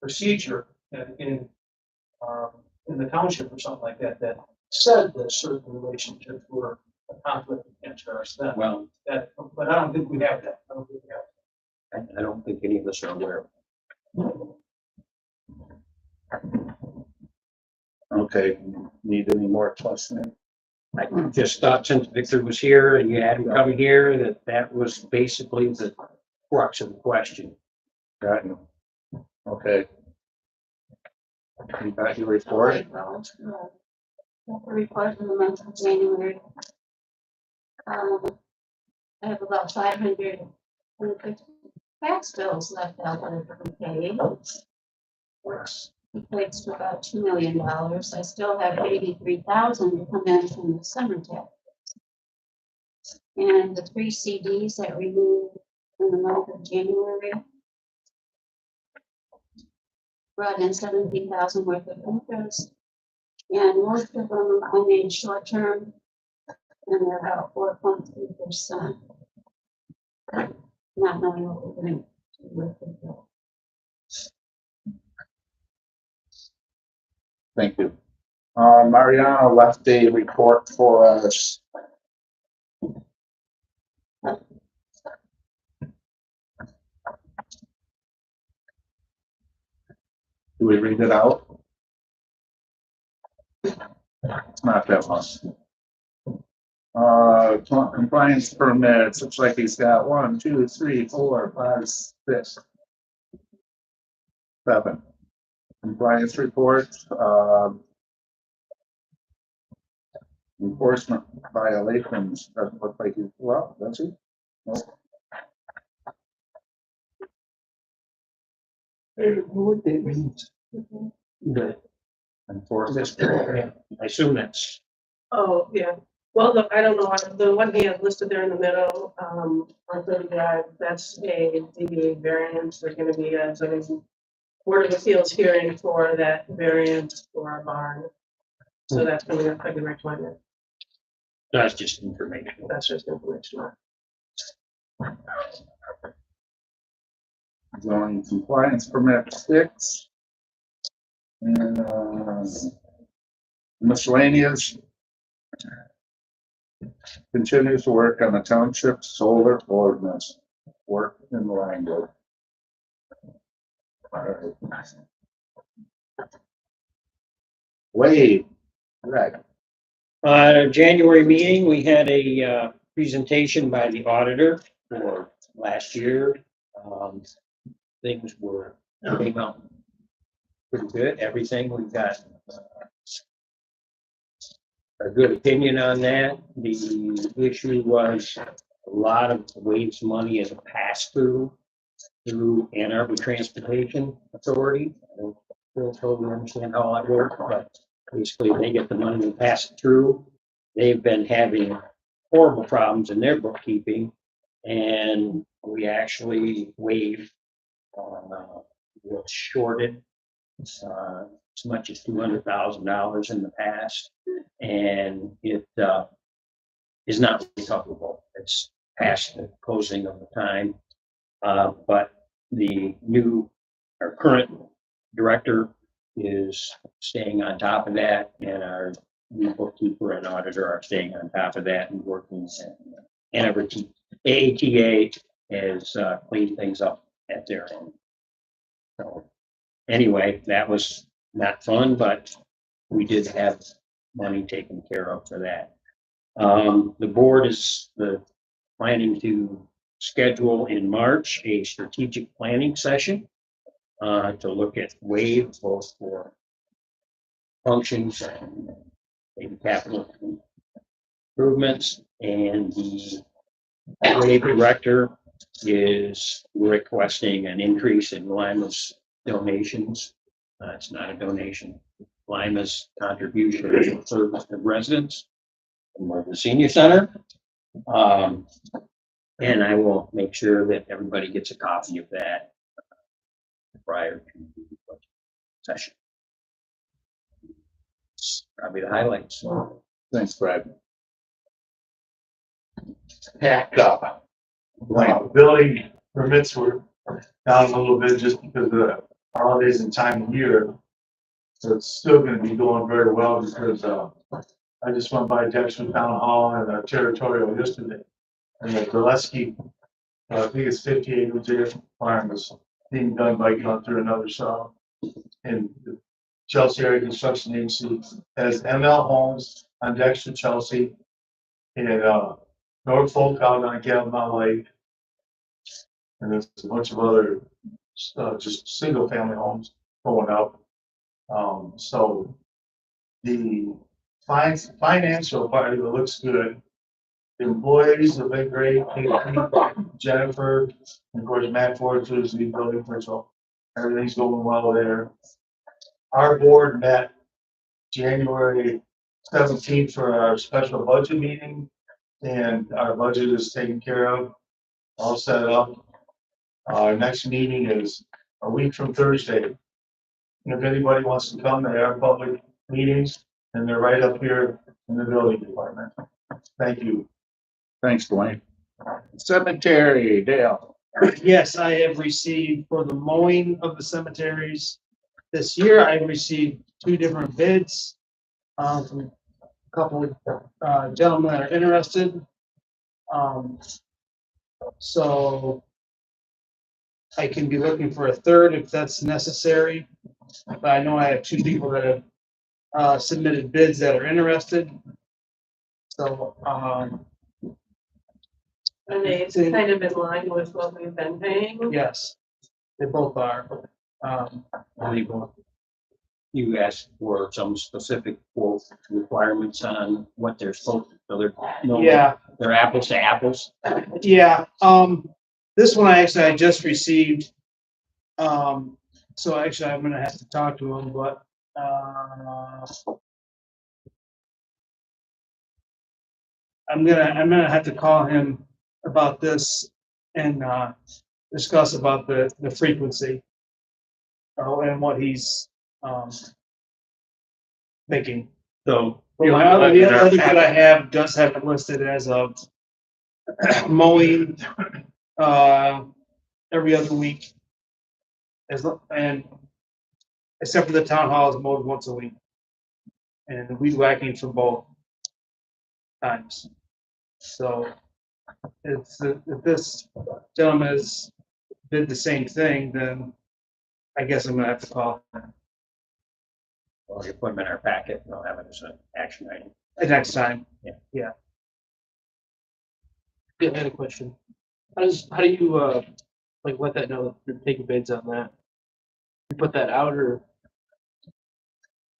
procedure in the township or something like that, that said that certain relationships were a conflict of interest, then Well, but I don't think we have that. I don't think any of us are aware of. Okay, need any more questioning? I just thought since Victor was here and you had him come here, that was basically the crux of the question. Got you. Okay. You got your report? The report for the month of January. I have about 500 tax bills left out that are paid, which equates to about $2 million. I still have 83,000 to come in from the summer tax. And the 3 CDs that renewed in the month of January brought in 17,000 worth of interest. And most of them I made short term, and they're about 4.3%. Not knowing what we're going to do with it. Thank you. Mariana left a report for us. Do we read it out? It's not that much. Compliance permits, looks like he's got 1, 2, 3, 4, 5, 6, 7. Compliance reports, enforcement violations, doesn't look like he's, well, does he? Nope. What that means? The enforcement, I assume that's. Oh, yeah. Well, look, I don't know, the one he has listed there in the middle, on 30 Drive, that's a DBA variance. There's gonna be a zoning board of appeals hearing for that variance for our barn. So that's coming up February 20th. That's just information. That's just information. Zoning compliance permit 6. And miscellaneous. Continues to work on the township solar ordinance. Work in the language. All right. Wade, right. January meeting, we had a presentation by the auditor for last year. Things came out pretty good. Everything, we've got a good opinion on that. The issue was a lot of Wade's money is a pass-through through Ann Arbor Transportation Authority. I don't totally understand how that works, but basically they get the money and pass it through. They've been having horrible problems in their bookkeeping, and we actually waived what's shorted as much as $200,000 in the past, and it is not recoverable. It's past the closing of the time, but our current director is staying on top of that, and our new bookkeeper and auditor are staying on top of that and working. And AATA has cleaned things up at their end. So anyway, that was not fun, but we did have money taken care of for that. The board is planning to schedule in March a strategic planning session to look at waves both for functions and maybe capital improvements. And the wave director is requesting an increase in Lima's donations. It's not a donation. Lima's contribution to service to residents for the senior center. And I will make sure that everybody gets a copy of that prior to the budget session. It's probably the highlights. Thanks, Brad. Packed up. Building permits were down a little bit just because of the holidays and time of year. So it's still gonna be going very well because, I just went by Jackson Town Hall and Territorial yesterday. And the Gillespie, I think it's 50 acres there, farm was being done by Gunther and others, so. And the Chelsea Area Construction Agency has ML Homes on Dexter, Chelsea. And, Norfolk out on Catamount Lake. And there's a bunch of other, just single family homes going up. So the financial part of it looks good. The employees have been great. Jennifer, and of course, Matt Ford, who's the building principal. Everything's going well there. Our board met January 17th for our special budget meeting. And our budget is taken care of, all set up. Our next meeting is a week from Thursday. And if anybody wants to come, they are public meetings, and they're right up here in the building department. Thank you. Thanks, Dwayne. Cemetery, Dale. Yes, I have received for the mowing of the cemeteries. This year, I received 2 different bids from a couple of gentlemen that are interested. So I can be looking for a third if that's necessary. But I know I have 2 people that have submitted bids that are interested. So, And it's kind of in line with what we've been paying. yes, they both are. You asked for some specific quote requirements on what they're supposed to, so they're apples to apples. Yeah, this one I just received. So actually I'm gonna have to talk to him, but, I'm gonna have to call him about this and, discuss about the frequency. And what he's, thinking. So The other that I have does have it listed as of mowing, every other week. And except for the town hall is mowed once a week. And weed whacking for both times. So if this gentleman has did the same thing, then I guess I'm gonna have to call him Well, you put them in our packet, we'll have it as an action item. next time. Yeah. Yeah. Yeah, I had a question. How do you, like, let that know that you're taking bids on that? You put that out or?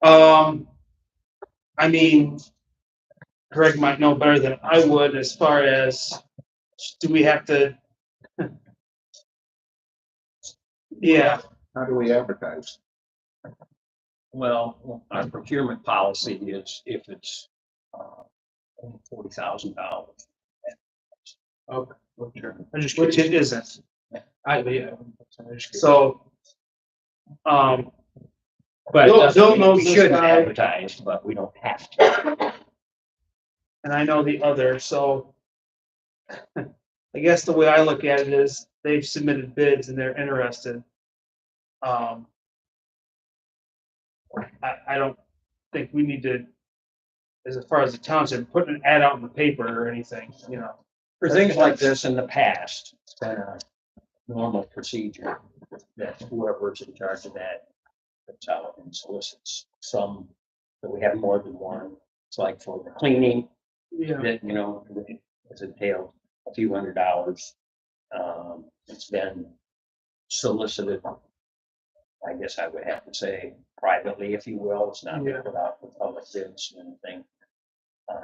I mean, Greg might know better than I would as far as, do we have to? Yeah, How do we advertise? Well, our procurement policy is if it's $40,000. okay, which it isn't. Yeah. So, But Bill- it doesn't Bill mean knows we this shouldn't guy. advertise, but we don't have to. and I know the other, so. I guess the way I look at it is they've submitted bids and they're interested. I don't think we need to, as far as the township, put an ad out in the paper or anything, you know. For things like this in the past, it's been a normal procedure that whoever's in charge of that puts out and solicits some, that we have more than one. It's like for the cleaning, Yeah. that, you know, it's entailed a few $100. It's been solicited, I guess I would have to say privately, if you will. It's not Yeah. put out for public bids or anything.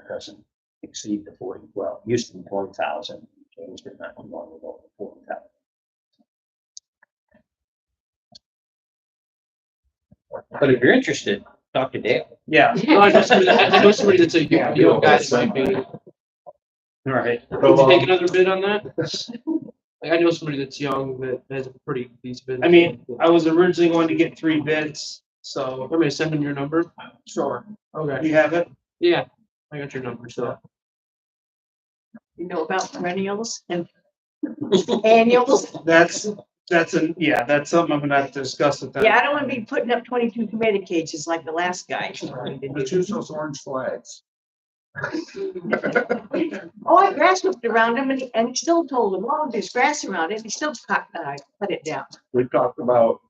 Doesn't exceed the 40, well, it used to be 40,000, changed it not too long ago to 40,000. But if you're interested, talk to Dale. Yeah. No, I know somebody that's a young guy that might be. All right. Would you take another bid on that? Like, I know somebody that's young that has a pretty decent bid. I mean, I was originally going to get 3 bids, so. Want me to send him your number? Sure. Okay. You have it? Yeah, I got your number, so. You know about perennials and annuals? That's that's something I'm gonna have to discuss with them. Yeah, I don't wanna be putting up 22 tomato cages like the last guy. Let's use those orange flags. Oh, I grass whipped around him and he still told him, oh, there's grass around it. He still cut it down. We talked about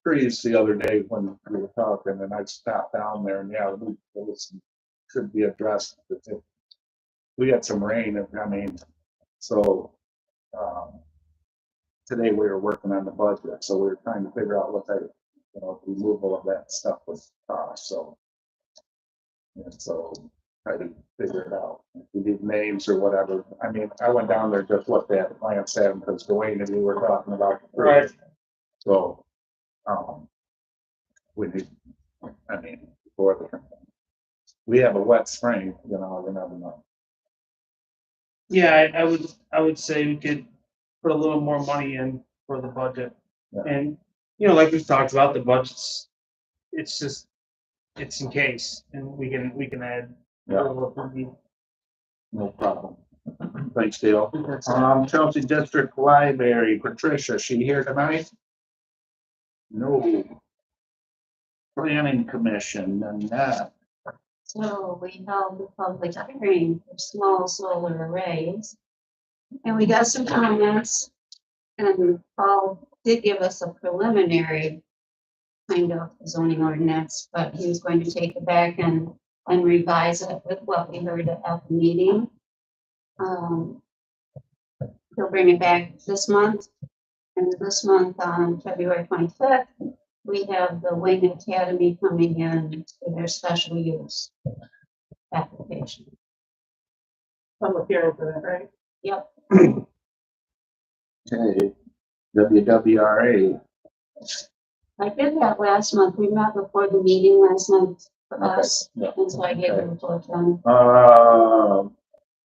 trees the other day when we were talking, and I stopped down there, and yeah, there was could be addressed. We had some rain, and I mean, so today we were working on the budget, so we were trying to figure out what that, you know, removal of that stuff was cost. So, and so try to figure it out. If we need names or whatever. I mean, I went down there, just looked at it, glanced at them, because Dwayne and you were talking about the trees. Right. So, we need, I mean, we have a wet spring, you know, you never know. Yeah, I would say we could put a little more money in for the budget. Yeah. And, you know, like we've talked about, the budgets, it's just, it's in case, and we can add. Yeah. No problem. Thanks, Dale. Chelsea District Library, Patricia, she here tonight? No. Planning Commission, and that. So we held the public hearing for small solar arrays. And we got some comments. And Paul did give us a preliminary kind of zoning ordinance, but he was going to take it back and revise it with what we heard at the meeting. He'll bring it back this month. And this month on February 25th, we have the Wing Academy coming in for their special use application. Public hearing for that, right? Yep. Okay, WWRA. I did that last month. We met before the meeting last month for us, Yeah. and so I gave a report on.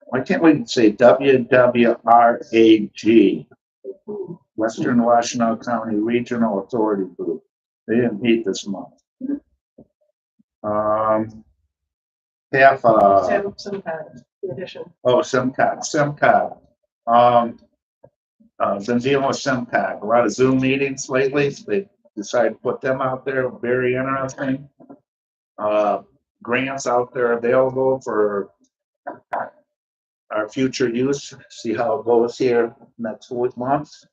Why can't we say WWRAG? Western Washtenaw County Regional Authority Group. They didn't meet this month. CAFA. Some kind of addition. Oh, SimCAD. Been dealing with SimCAD, a lot of Zoom meetings lately. They decided to put them out there, very interesting. Grants out there available for our future use, see how it goes here next month.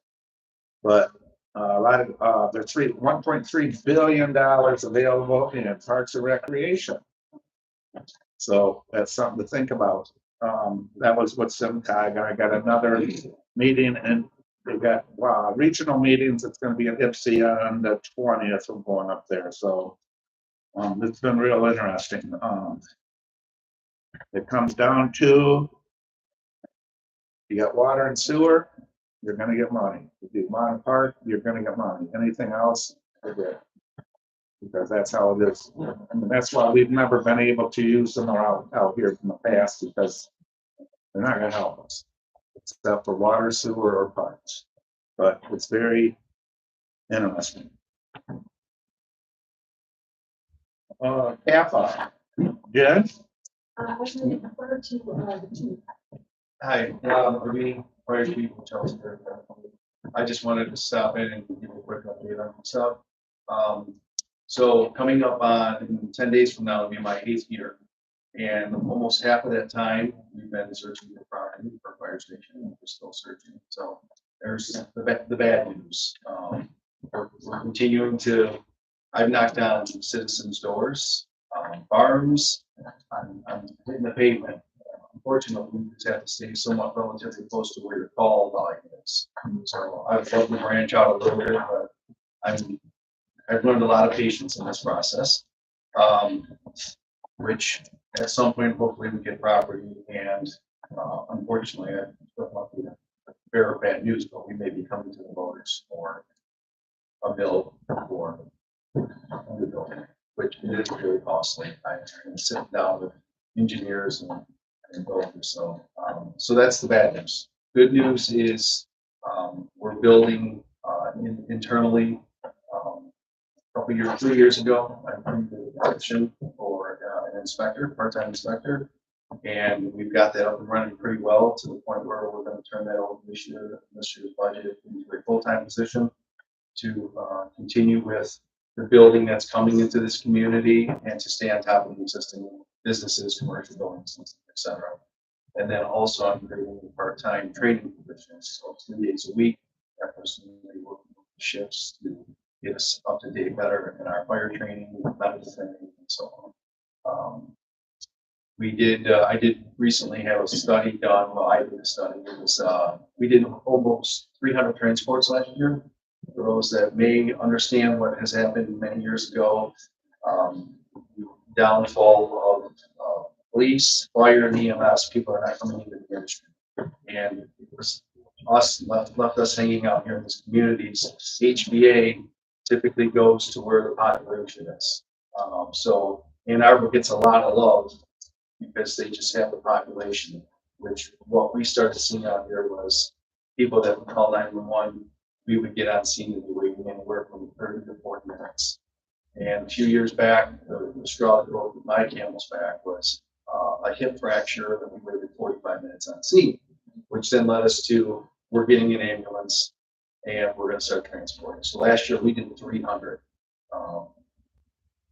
But a lot of, there's $1.3 billion available in Parks and Recreation. So that's something to think about. That was what SimCog, I got another meeting, and they got, regional meetings. It's gonna be in Ipsy on the 20th. I'm going up there, so it's been real interesting. It comes down to, you got water and sewer, you're gonna get money. If you want a park, you're gonna get money. Anything else, you're good. Because that's how it is. I mean, that's why we've never been able to use them out here in the past, because they're not gonna help us. Except for water, sewer, or parks. But it's very interesting. CAFA. Jen? Hi, Irving, Fire Chief of Chelsea. I just wanted to stop in and give a quick update on myself. So coming up on 10 days from now will be my 8th year. And almost half of that time, we've been searching for property for fire station, and we're still searching. So there's the bad news. We're continuing to I've knocked on citizens' doors, farms, I'm hitting the pavement. Unfortunately, we just have to stay somewhat relatively close to where your call volume is. So I've loved to branch out a little bit, but I've learned a lot of patience in this process. Which at some point, hopefully we get property and, unfortunately, I don't want to bear bad news, but we may be coming to the voters for a bill for a new building, which is really costly. I'm sitting down with engineers and builders, so that's the bad news. Good news is, we're building, internally. A couple years, 3 years ago, I put the position for an inspector, part-time inspector. And we've got that up and running pretty well to the point where we're going to turn that over this year's budget into a full-time position to continue with the building that's coming into this community and to stay on top of the existing businesses, commercial buildings, et cetera. And then also I'm creating part-time training positions, so 3 days a week. That person will be working shifts to get us up to date better in our fire training, medical training, and so on. I did recently have a study done. Well, I did a study. It was, we did almost 300 transports last year. For those that may understand what has happened many years ago, downfall of police, fire, and EMS, people are not coming into the industry. And it was us, left us hanging out here in this communities. HVA typically goes to where the population is. So Ann Arbor gets a lot of love because they just have the population, which what we started seeing out here was people that would call 911, we would get on scene and be waiting anywhere from 30 to 40 minutes. And a few years back, the straw that broke my camel's back was a hip fracture that we waited 45 minutes on scene, which then led us to, we're getting an ambulance and we're going to start transporting. So last year we did 300,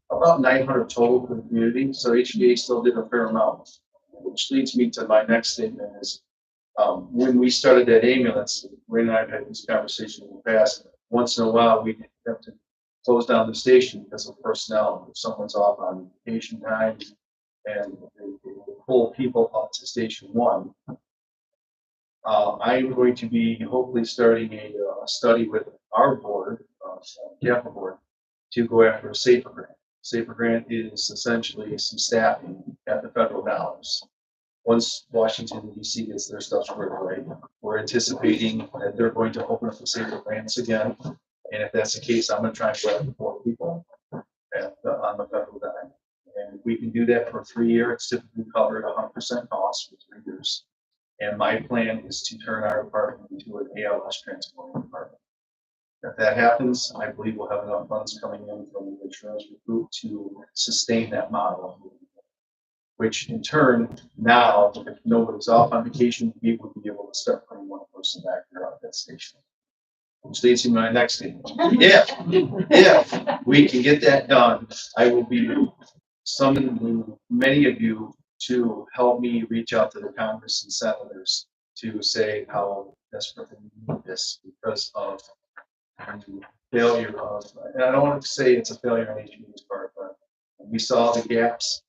about 900 total for the community. So HVA still did a fair amount, which leads me to my next statement is, when we started that ambulance, Ray and I have had this conversation in the past. Once in a while, we have to close down the station because of personnel. If someone's off on vacation time and they pull people up to station one, I am going to be hopefully starting a study with our board, capital board, to go after a SAFER grant. SAFER grant is essentially some staffing at the federal dollars. Once Washington DC gets their stuff squared away, we're anticipating that they're going to open up the SAFER grants again. And if that's the case, I'm going to try and go after 4 people on the federal dime. And if we can do that for 3 years, it's typically covered 100% cost for 3 years. And my plan is to turn our department into an ALS transporting department. If that happens, I believe we'll have enough funds coming in from the insurance group to sustain that model. Which in turn, now, if nobody's off on vacation, we would be able to start putting one person back there at that station. Which leads to my next thing. If we can get that done, I will be summoning many of you to help me reach out to the Congress and senators to say how desperately we need this because of the failure of, and I don't want to say it's a failure on HP's part, but we saw the gaps.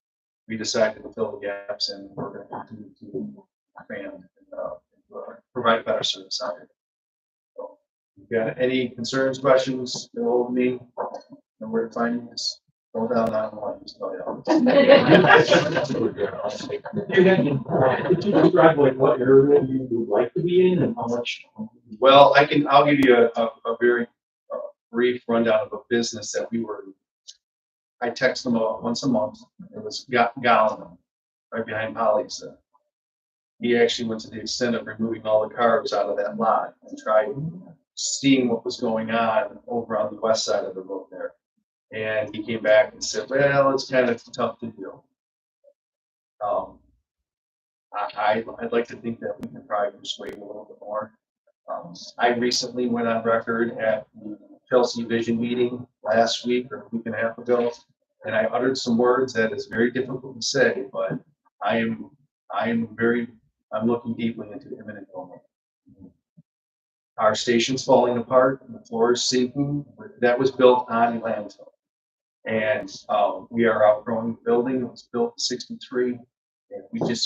We decided to fill the gaps, and we're going to continue to expand and provide better service out here. So, if you got any concerns, questions, get hold of me. Know where to find me. Just go down 911. Just tell you. Could you describe like what area you would like to be in and how much? Well, I'll give you a very brief rundown of a business that we were. I text them about once a month. It was Gallon, right behind Polly's. He actually went to the extent of removing all the carbs out of that lot and tried seeing what was going on over on the west side of the road there. And he came back and said, well, it's kind of tough to do. I'd like to think that we can probably persuade a little bit more. I recently went on record at the Chelsea Vision meeting last week or a week and a half ago, and I uttered some words that is very difficult to say, but I'm looking deeply into the imminent moment. Our station's falling apart, the floor is sinking. That was built on a landfill. And, we are outgrowing the building. It was built in 63. And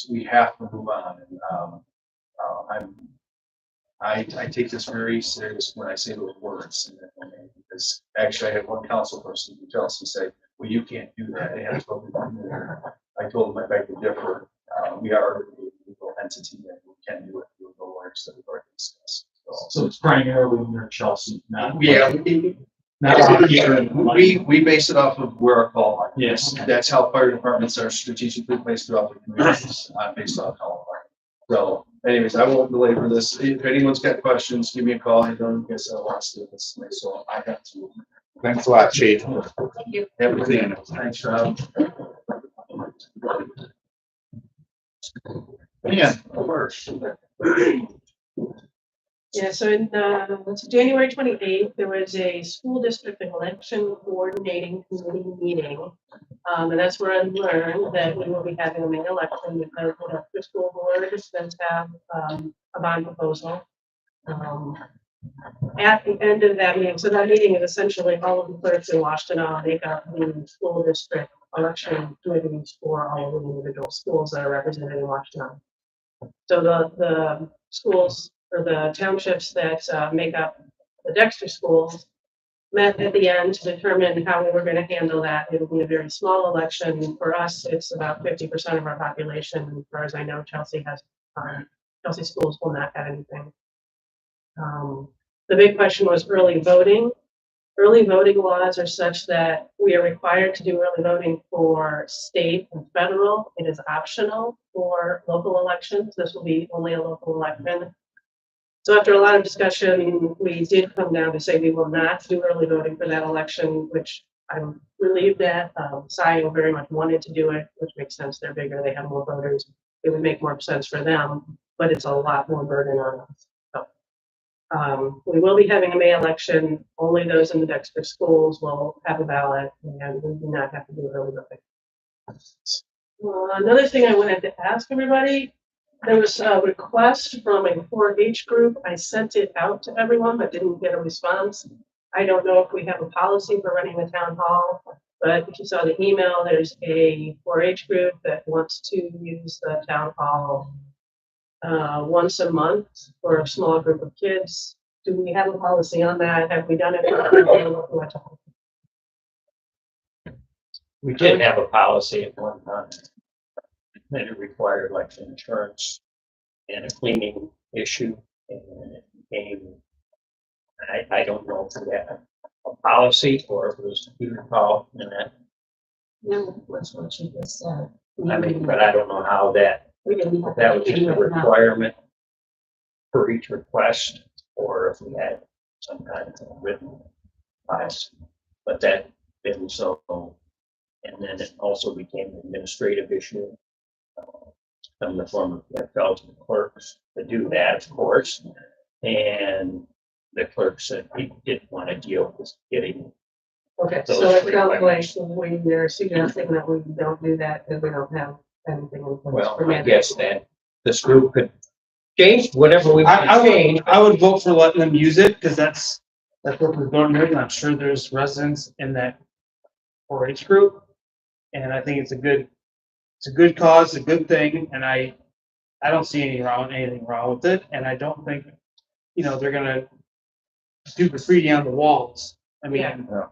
we have to move on. And, I take this very serious when I say those words. Because actually I had one council person who tells me, say, well, you can't do that. And I told him I beg to differ. We are a legal entity and we can do it through the lawyers that we've already discussed. So it's primarily near Chelsea, not. Yeah, Not here. we base it off of where our call line is. Yes. That's how fire departments are strategically placed throughout the communities, based on call line. So anyways, I won't belabor this. If anyone's got questions, give me a call. I don't guess I want to do this, so I have to. Thanks a lot, chief. Everything. Thanks, Rob. Yeah, of course. Yeah, so in January 28th, there was a school district election coordinating committee meeting. And that's where I learned that we will be having a May election because the school board does have a bond proposal. At the end of that meeting, so that meeting is essentially all of the clerks in Washtenaw make up the school district election committees for all of the individual schools that are represented in Washtenaw. So the schools or the townships that make up the Dexter schools met at the end to determine how we were going to handle that. It will be a very small election. For us, it's about 50% of our population. As far as I know, Chelsea schools will not have anything. The big question was early voting. Early voting laws are such that we are required to do early voting for state and federal. It is optional for local elections. This will be only a local election. So after a lot of discussion, we did come down to say we will not do early voting for that election, which I'm relieved that SIO very much wanted to do it, which makes sense. They're bigger, they have more voters. It would make more sense for them, but it's a lot more burden on us. So, we will be having a May election. Only those in the Dexter schools will have a ballot, and we do not have to do early voting. Another thing I wanted to ask everybody, there was a request from a 4-H group. I sent it out to everyone, but didn't get a response. I don't know if we have a policy for running the town hall, but if you saw the email, there's a 4-H group that wants to use the town hall once a month for a small group of kids. Do we have a policy on that? Have we done it? We did have a policy at one time. That it required like insurance and a cleaning issue. And it became, I don't know if we had a policy or if it was you recall in that. No, that's what you just said. I mean, but I don't know how that was just a requirement for each request, or if we had some kind of written policy. But that didn't so, and then it also became an administrative issue. In the form of the Belgian clerks to do that, of course, and the clerk said he didn't want to deal with getting. Okay, so it sounds like they're suggesting that we don't do that because we don't have anything in place. Well, I guess that this group could change whatever we want to I change. would vote for letting them use it because that's what we're going with. And I'm sure there's residents in that 4-H group. And I think it's a good cause, a good thing. And I don't see anything wrong with it. And I don't think, they're going to do graffiti on the walls. I mean, Yeah.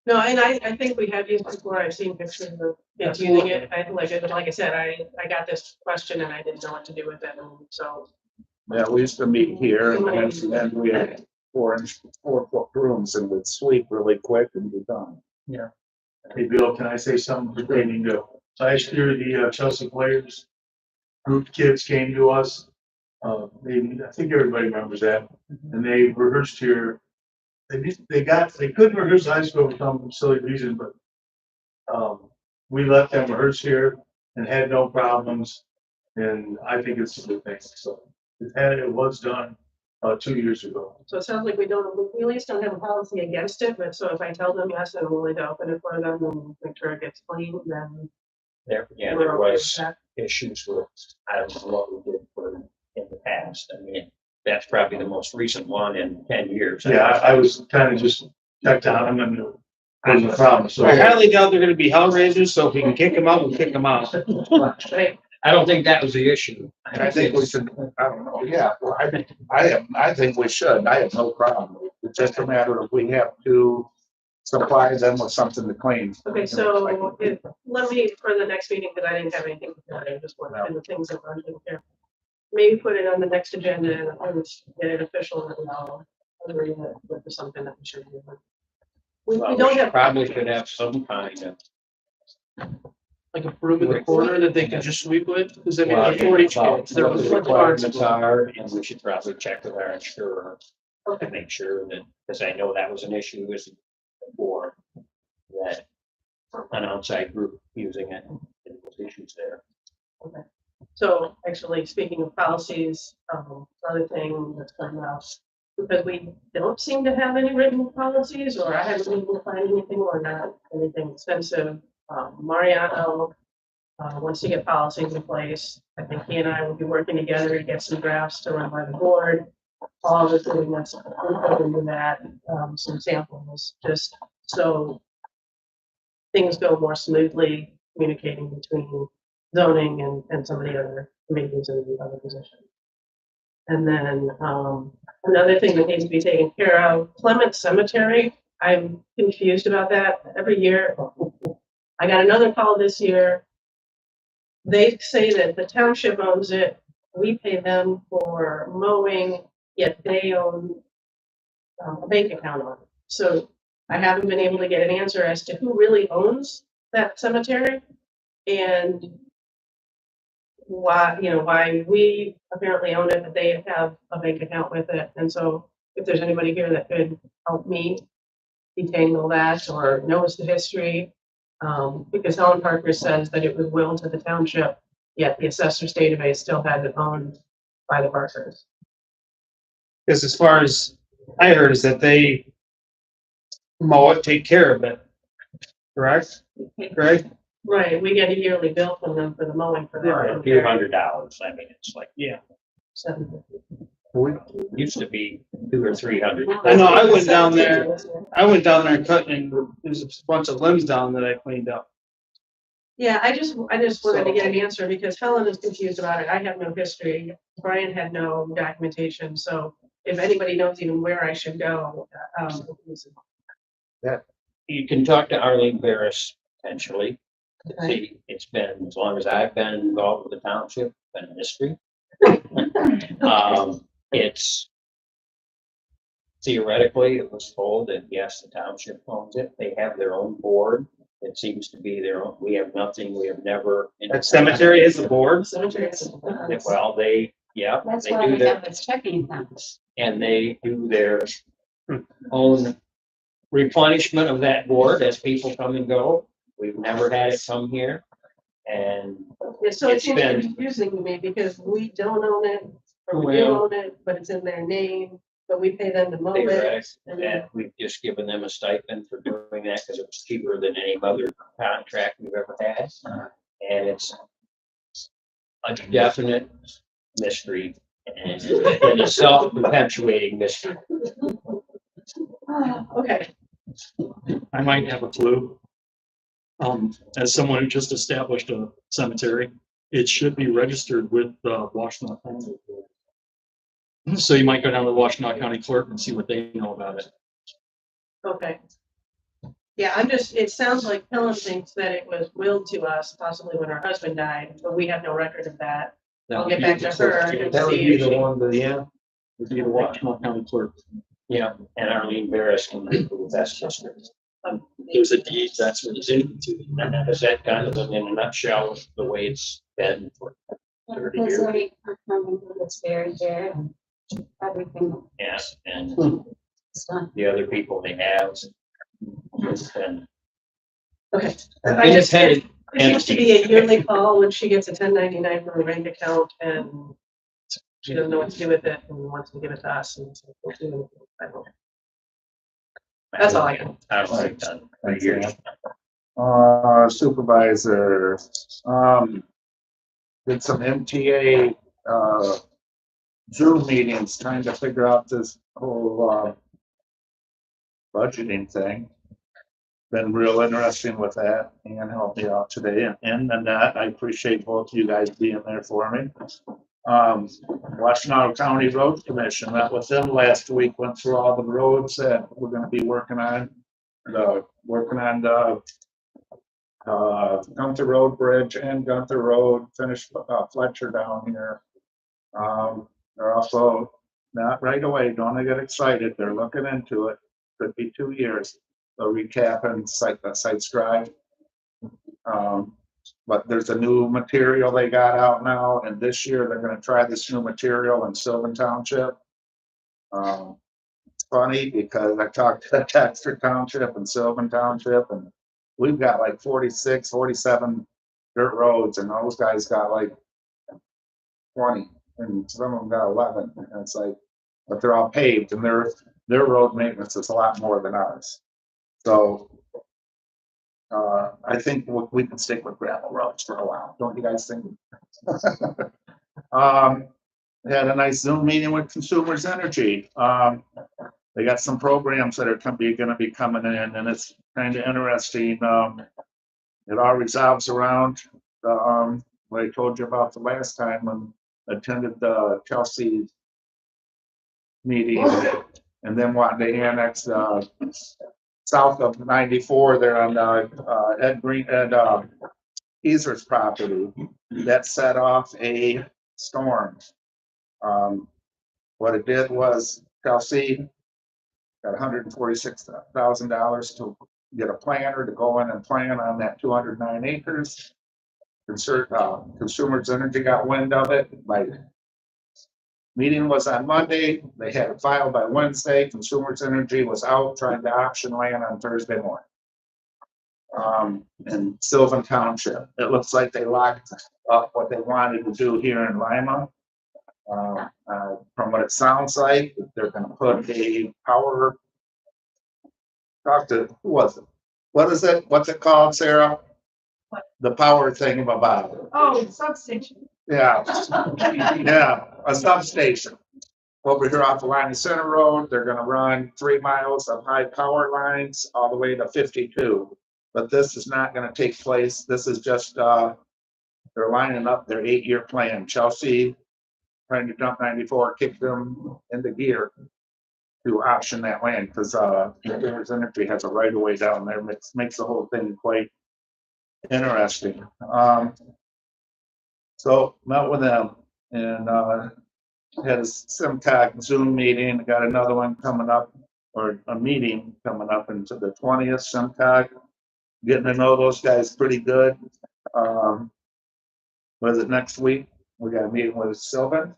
No, and I think we have used before. I've seen pictures of kids using it. Like I said, I got this question and I didn't know what to do with it. And so. Yeah, we used to meet here and then we had 4-foot rooms and we'd sweep really quick and be done. Yeah. Hey, Bill, can I say something pertaining to last year, the Chelsea players group of kids came to us. I think everybody remembers that, and they rehearsed here. They couldn't rehearse high school for some silly reason, but we let them rehearse here and had no problems. And I think it's a good thing. So it was done 2 years ago. So it sounds like we at least don't have a policy against it, but so if I tell them yes, I'm willing to open it for them and make sure it gets clean, then. There was issues with, I don't know what we did for in the past. I mean, that's probably the most recent one in 10 years. Yeah, I was kind of just checked on them and was the problem, so. I highly doubt they're gonna be hell raisers, so if we can kick them out, we'll kick them out. Right. I don't think that was the issue. And I think we should, I don't know, yeah, well, I think we should, I have no problem. It's just a matter of we have to supply them with something to clean. Okay, so let me, for the next meeting, because I didn't have anything to say, I just wanted in the things that were in there. Maybe put it on the next agenda and I'll get it official and I'll agree that with something that we should do. We Well, don't have. probably should have some kind of. Like a broom in the corner that they can just sweep with, because I mean, Well, like for each about kid, there what was the one requirements part. are, and we should probably check with our insurer to make sure that, because I know that was an issue with before, that an outside group using it, and those issues there. Okay. So actually, speaking of policies, other thing that's coming out, because we don't seem to have any written policies, or I haven't been able to find anything, or not anything expensive. Mariano wants to get policies in place. I think he and I will be working together to get some drafts to run by the board. All of the doing that's into that, some samples, just so things go more smoothly, communicating between zoning and some of the other committees and the other positions. And then another thing that needs to be taken care of, Clement Cemetery, I'm confused about that. Every year, I got another call this year. They say that the township owns it. We pay them for mowing, yet they own a bank account on it. So I haven't been able to get an answer as to who really owns that cemetery and why we apparently own it, but they have a bank account with it. And so if there's anybody here that could help me detangle that or knows the history, because Helen Parker says that it was willed to the township, yet the assessor's database still had it owned by the Parkers. Because as far as I heard is that they mow it, take care of it. Correct? Correct? Right, we get a yearly bill from them for the mowing for that. A few $100, I mean, it's like, Yeah. $750. used to be 200 or 300. I know, I went down there and cut, and there's a bunch of limbs down that I cleaned up. Yeah, I just wanted to get an answer because Helen is confused about it. I have no history. Brian had no documentation, so if anybody knows even where I should go, You can talk to Arlene Barris potentially. Okay. See, it's been, as long as I've been involved with the township, been in history. It's theoretically, it was told that yes, the township owns it. They have their own board. It seems to be their own. We have nothing. We have never. That cemetery is the board. Well, yeah. That's they why do we their- have this checking account. And they do their own replenishment of that board as people come and go. We've never had it come here. And Yeah, so it it's seems been, confusing to me because we don't own it, or we do Well- own it, but it's in their name, but we pay them to mow it. theoretic, and that we've just given them a stipend for doing that because it was cheaper than any other contract we've ever had. And it's a definite mystery and a self-perpetuating mystery. Okay, I might have a clue. As someone who just established a cemetery, it should be registered with Washtenaw County. So you might go down to the Washtenaw County Clerk and see what they know about it. okay. Yeah, it sounds like Helen thinks that it was willed to us possibly when her husband died, but we have no record of that. I'll get back to her and That would see be if the she. one, It'd be the Washtenaw County Clerk. yeah, and Arlene Barris can do the best history. There's a deed, that's what it's in. And that is that kind of in a nutshell, the way it's been for 30 Because years. they are coming to this very there and everything Yes, and is done. the other people they have. It's been Okay. independent. It seems to be a yearly call when she gets a 1099 from her bank account and she doesn't know what to do with it and wants to give it to us. And so we'll do it. I don't know. That's all I got. I've already done a year. Supervisor, did some MTA, Zoom meetings trying to figure out this whole, budgeting thing. been real interesting with that and helped me out today. And then that, I appreciate both of you guys being there for me. Washtenaw County Road Commission, met with them last week, went through all the roads that we're gonna be working on. Working on the Gunther Road Bridge and Gunther Road, finished Fletcher down here. They're also, not right away, don't get excited, they're looking into it, could be 2 years. They'll recap and Sites Drive. But there's a new material they got out now, and this year they're gonna try this new material in Sylvan Township. It's funny because I talked to Dexter Township and Sylvan Township, and we've got like 46, 47 dirt roads, and those guys got like 20, and some of them got 11. And it's like, but they're all paved, and their road maintenance is a lot more than ours. So I think we can stick with gravel roads for a while, don't you guys think? We had a nice Zoom meeting with Consumers Energy. They got some programs that are gonna be coming in, and it's kind of interesting. It all resolves around what I told you about the last time when I attended the Chelsea meeting, and then wanted to annex south of 94 there on Ed Easer's property. That set off a storm. What it did was Chelsea got $146,000 to get a planner to go in and plan on that 209 acres. Consumers Energy got wind of it. My meeting was on Monday. They had it filed by Wednesday. Consumers Energy was out trying to option land on Thursday morning. In Sylvan Township, it looks like they locked up what they wanted to do here in Lima. From what it sounds like, they're gonna put a power. Talk to, who was it? What is it? What's it called, Sarah? The power thing about it. Oh, substation. Yeah, yeah, a substation. Over here off the Line Center Road, they're gonna run 3 miles of high power lines all the way to 52. But this is not gonna take place. This is just, they're lining up their 8-year plan. Chelsea trying to dump 94, kick them into gear to option that land, because Consumers Energy has a right of way down there, makes the whole thing quite interesting. So met with them and had a SimCog Zoom meeting. Got another one coming up, or a meeting coming up into the 20th. SimCog, getting to know those guys pretty good. Was it next week? We got a meeting with Sylvan.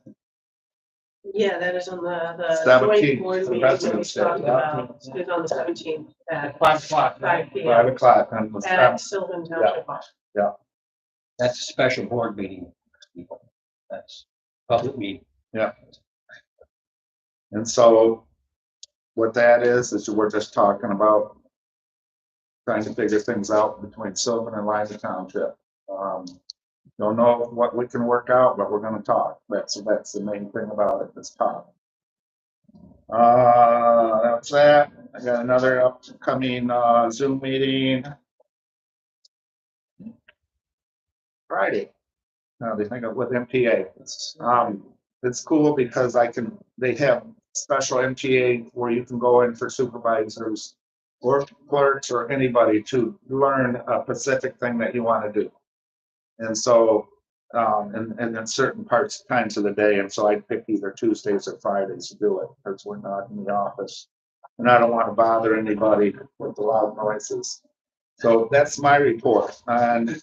Yeah, that is on the 17th, joint board the meeting that we President's Day, talked yeah. about. It's on the 17th at 5 o'clock. 5 p.m. 5 o'clock on the at Sylvan Township Hall. That's a special board meeting, people. That's public meeting. Yeah. And so what that is we're just talking about trying to figure things out between Sylvan and Lima Township. Don't know what we can work out, but we're gonna talk. That's the main thing about it, is talk. That's that. I got another upcoming Zoom meeting Friday. Now they think of with MTA. It's cool because they have special MTA where you can go in for supervisors or clerks or anybody to learn a specific thing that you want to do. And so, and then certain times of the day, and so I pick either Tuesdays or Fridays to do it, because we're not in the office. And I don't want to bother anybody with the loud noises. So that's my report. And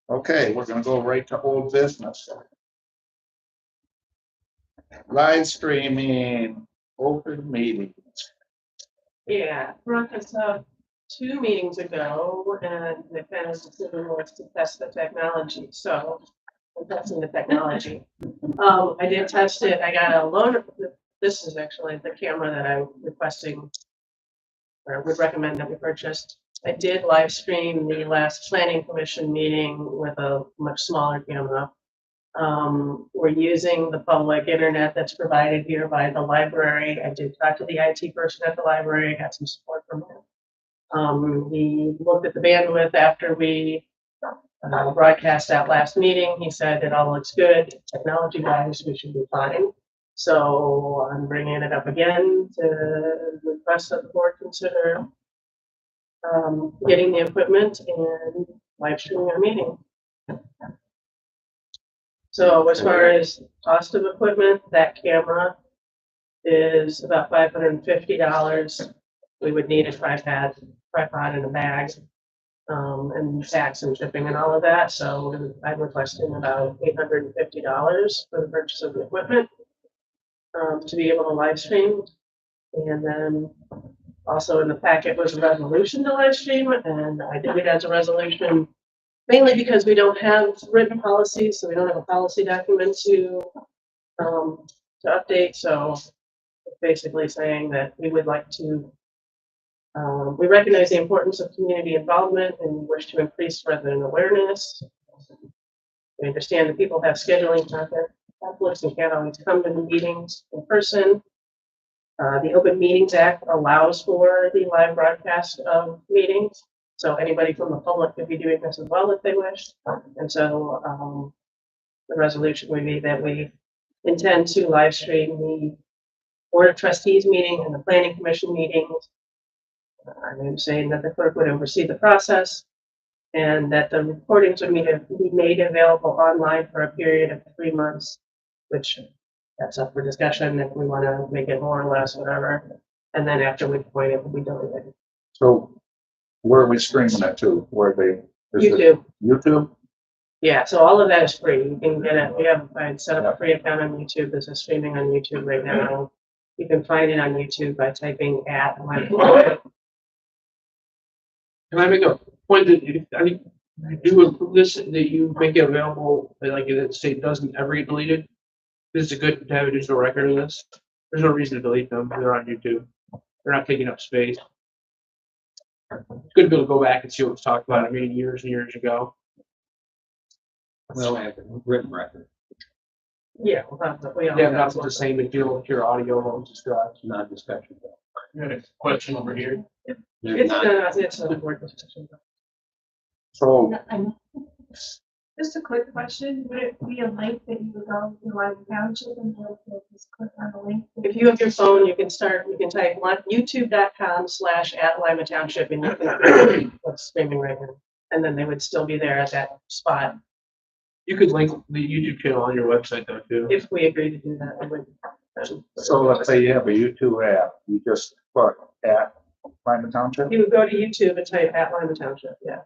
okay, we're gonna go right to old business. Live streaming, open meetings. Yeah, Brooke has 2 meetings ago, and the kind of decision was to test the technology. So we're testing the technology. I did test it. I got a loaner. This is actually the camera that I'm requesting, or would recommend that we purchase. I did live stream the last planning commission meeting with a much smaller camera. We're using the public internet that's provided here by the library. I did talk to the IT person at the library, got some support from him. He looked at the bandwidth after we broadcast that last meeting. He said it all looks good. Technology wise, we should be fine. So I'm bringing it up again to request that the board consider getting the equipment and live streaming our meeting. So as far as cost of equipment, that camera is about $550. We would need a tripod and a bag, and tax and shipping and all of that. So I'm requesting about $850 for the purchase of the equipment, to be able to live stream. And then also in the packet was a resolution to live stream, and I did it as a resolution mainly because we don't have written policies, so we don't have a policy document to update. So basically saying that we would like to, we recognize the importance of community involvement and we wish to increase resident awareness. We understand that people have scheduling conflicts and can't always come to the meetings in person. The Open Meetings Act allows for the live broadcast of meetings. So anybody from the public could be doing this as well if they wish. And so the resolution would be that we intend to live stream the Board of Trustees meeting and the Planning Commission meetings. I'm saying that the clerk would oversee the process and that the recordings would be made available online for a period of 3 months, which that's up for discussion if we want to make it more or less, whatever. And then after which point it will be deleted. So where are we streaming it to? Where they? YouTube. YouTube? Yeah, so all of that is free. You can get it. I set up a free account on YouTube. This is streaming on YouTube right now. You can find it on YouTube by typing at my. Can I make a point that I think you do approve this, that you make it available, like the state doesn't ever get deleted? This is good to have a digital record of this. There's no reason to delete them. They're on YouTube. They're not taking up space. It's good to be able to go back and see what was talked about in a meeting years and years ago. Well, I have a written record, Yeah, we all Yeah, have that's the same as dealing with your audio homes described. not discussion. You had a question over here. It's a board discussion. So Just a quick question, would it be a link that you would go to Live Township and you'll just click on the link? If you have your phone, you can type youtube.com/@Lima Township and you can what's streaming right now. And then they would still be there at that spot. You could link the YouTube channel on your website though too. If we agree to do that, I would. so let's say you have a YouTube app, you just put at Lima Township? You would go to YouTube and type @Lima Township, yeah.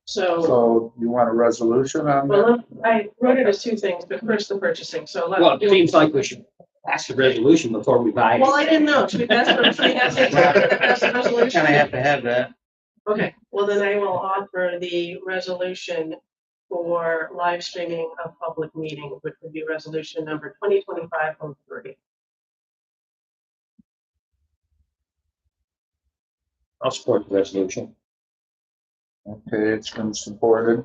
So, So you want a resolution on that? well, I wrote it as two things, but first the purchasing, so. Well, it seems like we should pass the resolution before we buy it. Well, I didn't know, should we pass the resolution? Kind of have to have that. Okay, well then I will offer the resolution for live streaming of public meetings, which would be resolution number 2025-03. I'll support the resolution. Okay, it's been supported.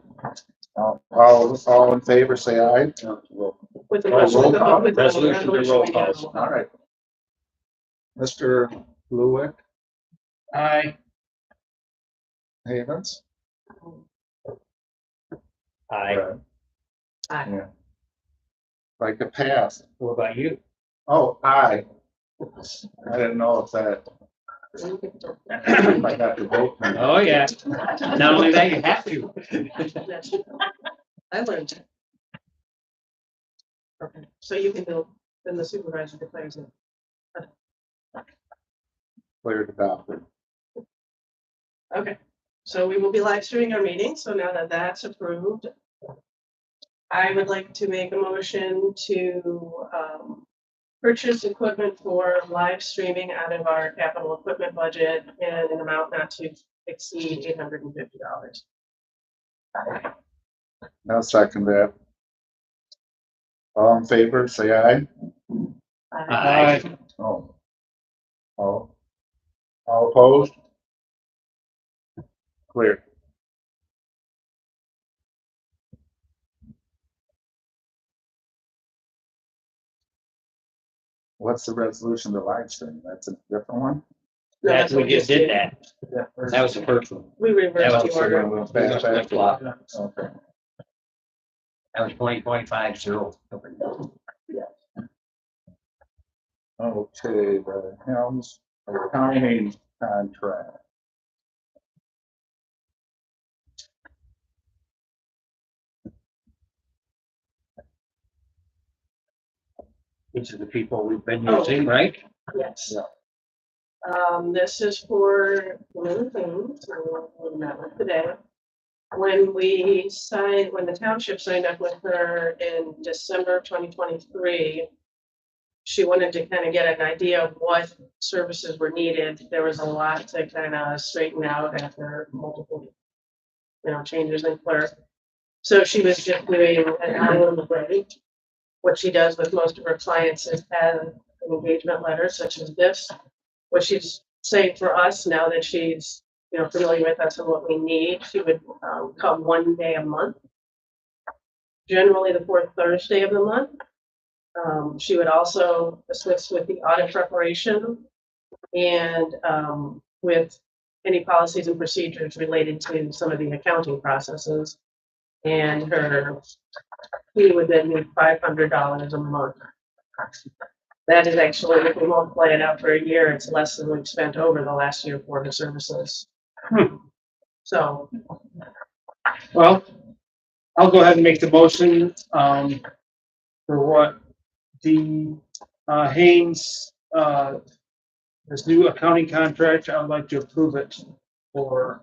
All in favor, say aye. With the Roll call. Resolution to roll call. All right. Mr. Lewick, Aye. Havens? Aye. Aye. Yeah. Like a pass. What about you? Oh, aye. I didn't know if that. If I got to vote. Oh, yeah. Not only that, you have to. I learned. Okay, so you can do, then the supervisor declares it. Cleared adopted. Okay, so we will be live streaming our meeting, so now that that's approved, I would like to make a motion to purchase equipment for live streaming out of our capital equipment budget in an amount not to exceed $850. I'll second that. All in favor, say aye. Aye. Oh. All opposed? Clear. What's the resolution to live stream? That's a different one? No, That's, we what just did that. That first- That was the first one. We reversed That the was order. We'll back that Flop. Okay. That was 2025-0. Okay, the Helms accounting contract. These are the people we've been Oh. using, right? Yes. Yeah. This is for one thing, so we met with today. When we signed, when the township signed up with her in December 2023, she wanted to kind of get an idea of what services were needed. There was a lot to kind of straighten out after multiple, changes in clerk. So she was just doing an hourly rate. What she does with most of her clients is have an engagement letter such as this. What she's saying for us now that she's, familiar with us and what we need, she would come one day a month. Generally the fourth Thursday of the month. She would also assist with the audit preparation and with any policies and procedures related to some of the accounting processes. And her fee would then be $500 a month. That is actually, if we multiply it out for a year, it's less than we've spent over the last year for the services. So, Well, I'll go ahead and make the motion, for what the, Haynes, this new accounting contract, I would like to approve it for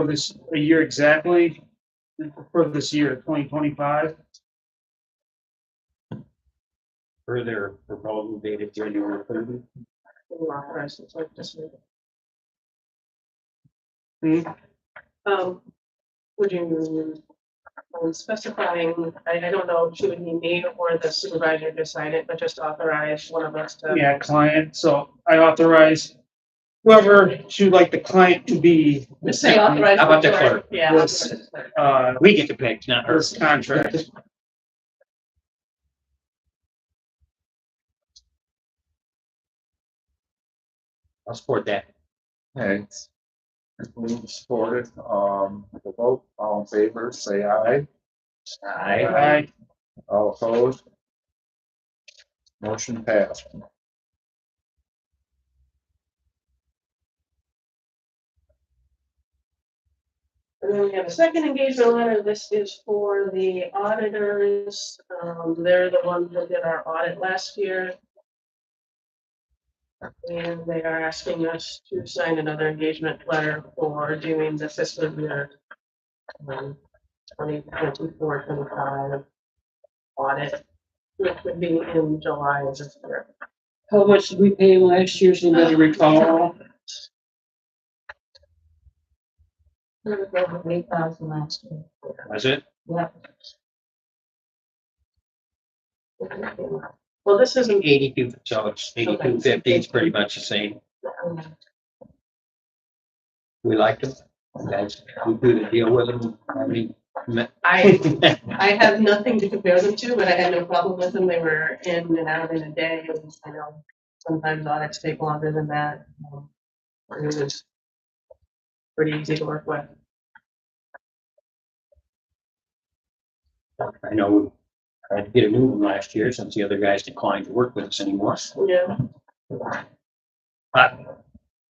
this, a year exactly, for this year, 2025. For their proposal dated January 30th. Would you specifying, I don't know if she would need me or the supervisor to sign it, but just authorize one of us to. Yeah, client, so I authorize whoever she would like the client to be. Just say authorize. How about the clerk? Yeah. This, We get to pick, not her. this contract. I'll support that. Okay. Moved, supported, the vote, all in favor, say aye. Aye. All opposed? Motion passed. And then we have a second engagement letter. This is for the auditors. They're the ones that did our audit last year. And they are asking us to sign another engagement letter for doing the fiscal year 2024-25 audit, which would be in July of this year. How much did we pay last year? Somebody recall? It was over 8,000 last year. Was it? Yep. Well, this isn't 82, so it's 82.50. It's pretty much the same. We liked them. Guys, we do the deal with them. I mean, I have nothing to compare them to, but I had no problem with them. They were in and out in a day. And, sometimes audits take longer than that. It was pretty easy to work with. I know we tried to get a new one last year since the other guys declined to work with us anymore. Yeah.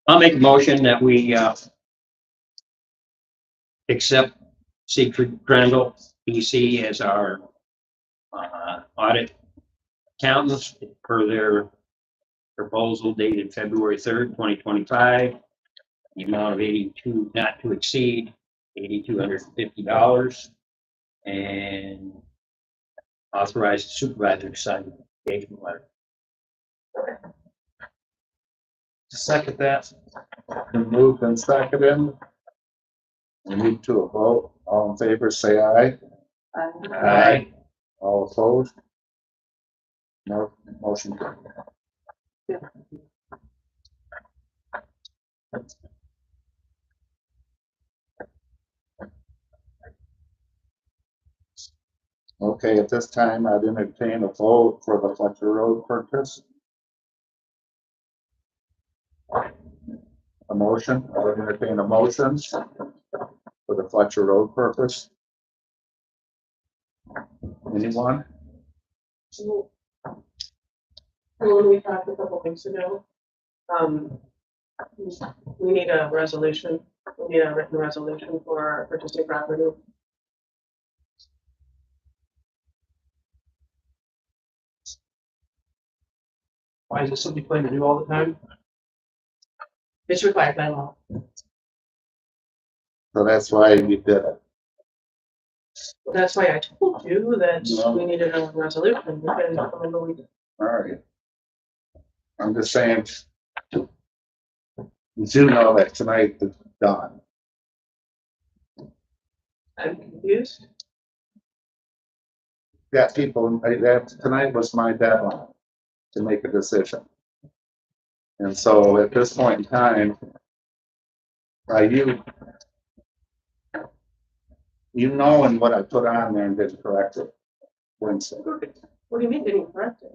I'll make a motion that we accept Siegfried Grendel, PC, as our audit accountants per their proposal dated February 3rd, 2025. The amount of 82, not to exceed $8,250, and authorize the supervisor to sign the engagement letter. Second that. Been moved and seconded. We move to a vote. All in favor, say aye. Aye. All opposed? No, motion carried. Okay, at this time, I'd entertain a vote for the Fletcher Road purchase. A motion, I would entertain a motion for the Fletcher Road purpose. Anyone? So, when we talked a couple weeks ago, we need a resolution, we need a written resolution for purchasing property. Why is it something you plan to do all the time? It's required by law. So that's why you did it. That's why I told you that we needed a resolution, because remember we did. All right. I'm just saying, you do know that tonight is done. I'm confused. Got people, that tonight was my deadline to make a decision. And so at this point in time, you knowing what I put on there and didn't correct it Wednesday. What do you mean didn't correct it?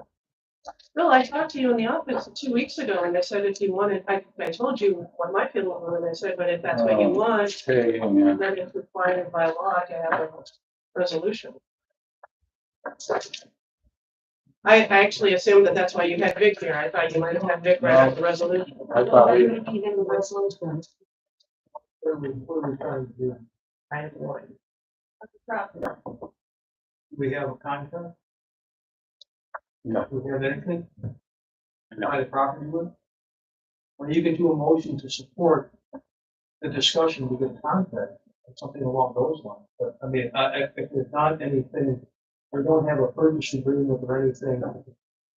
Bill, I talked to you in the office 2 weeks ago and I said if you wanted, I told you what my feeling was and I said, but if that's what you want, Okay, yeah. then it's required by law to have a resolution. I actually assumed that that's why you had Vic here. I thought you might have had Vic write out the resolution. I thought we, What are we trying to do? I have no idea. We have a contract? no, We have anything? Buy the property with? Or you can do a motion to support the discussion with the contract, or something along those lines. But I mean, if there's not anything, we don't have a purchase agreement or anything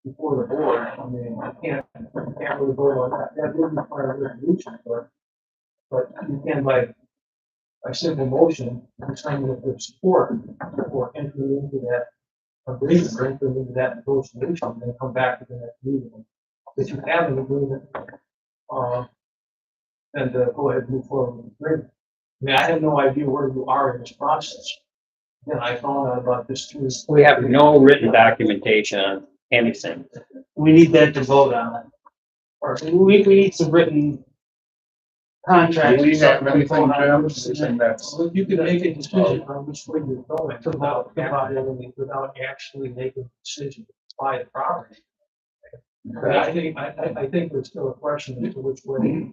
before the board, I mean, I can't really vote on that. That would require a resolution, but you can by simple motion, determine if there's support or entering into that agreement or entering into that negotiation and then come back to the next meeting. If you have an agreement, then go ahead and move forward with the agreement. I mean, I have no idea where you are in this process. And I found out about this through. We have no written documentation on anything. We need that to vote on it. Or we need some written contract. do we have anything, Jim? Anything that's, You can make a decision on which way you're going without actually making a decision to buy the property. But I think there's still a question as to which way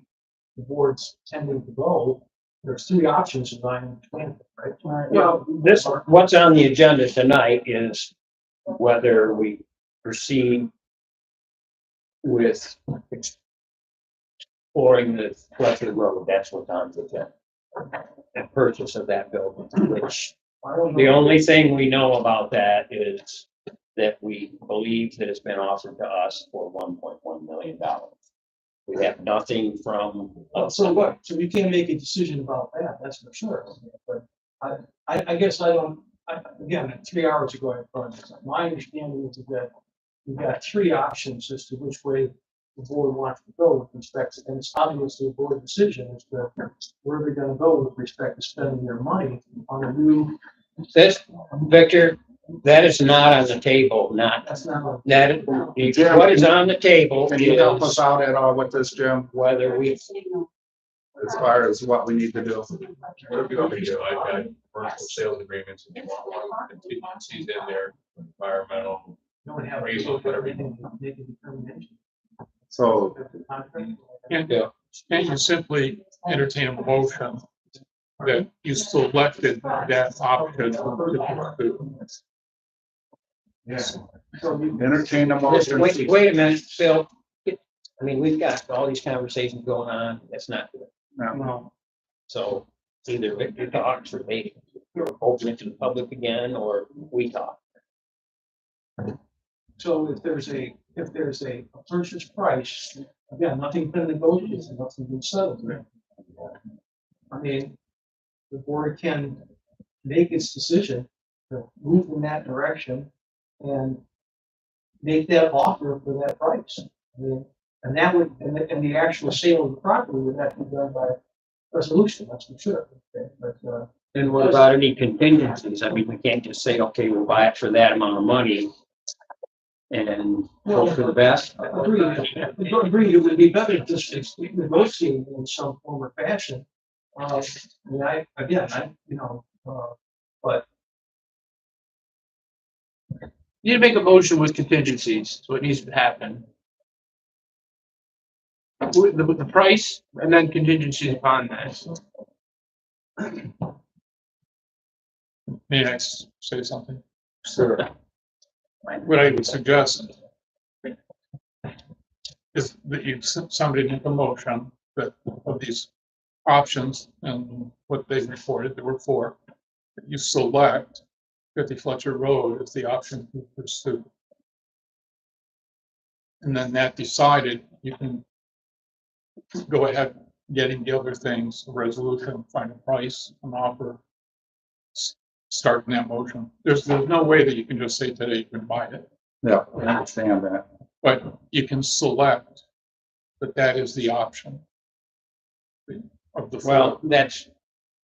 the board's tending to go. There's three options as I understand it, right? Well, what's on the agenda tonight is whether we proceed with exploring the Fletcher Road. That's what's on the agenda. And purchase of that building, which the only thing we know about that is that we believe that it's been offered to us for $1.1 million. We have nothing from. So what? So we can't make a decision about that, that's for sure. But I guess again, 3 hours ago, my understanding is that we've got three options as to which way the board wants to go with respect to, and it's obviously a board decision as to where they're gonna go with respect to spending their money on a new. This, Victor, that is not on the table, That's not. that, what is on the table can you help us is out at all with this, Jim, whether we, as far as what we need to do? Whatever you want me to do, I've got commercial sales agreements, and you want contingencies in there, environmental. No one have appraisal, whatever you everything to make a determination. So, And you simply entertain a motion that you selected that option. yes. Entertain a motion. wait a minute, Phil. I mean, we've got all these conversations going on, that's not good. No. So either Victor talks or maybe open it to the public again, or we talk. So if there's a purchase price, again, nothing's been negotiated, nothing's been settled. I mean, the board can make its decision to move in that direction and make that offer for that price. I mean, and that would, and the actual sale of the property would have to be done by resolution, that's for sure. Okay, but And what about any contingencies? I mean, we can't just say, okay, we'll buy it for that amount of money and hope for the best. Agreed, it would be better just to negotiate in some form or fashion. I mean, but You need to make a motion with contingencies, so it needs to happen. With the price and then contingencies upon that. May I say something? Sure. What I would suggest is that somebody make a motion that of these options and what they reported there were four, that you select 50 Fletcher Road as the option to pursue. And then that decided, you can go ahead getting the other things, a resolution, find a price, an offer, starting that motion. There's no way that you can just say today you can buy it. Yeah, I understand that. But you can select that is the option. Of the Well,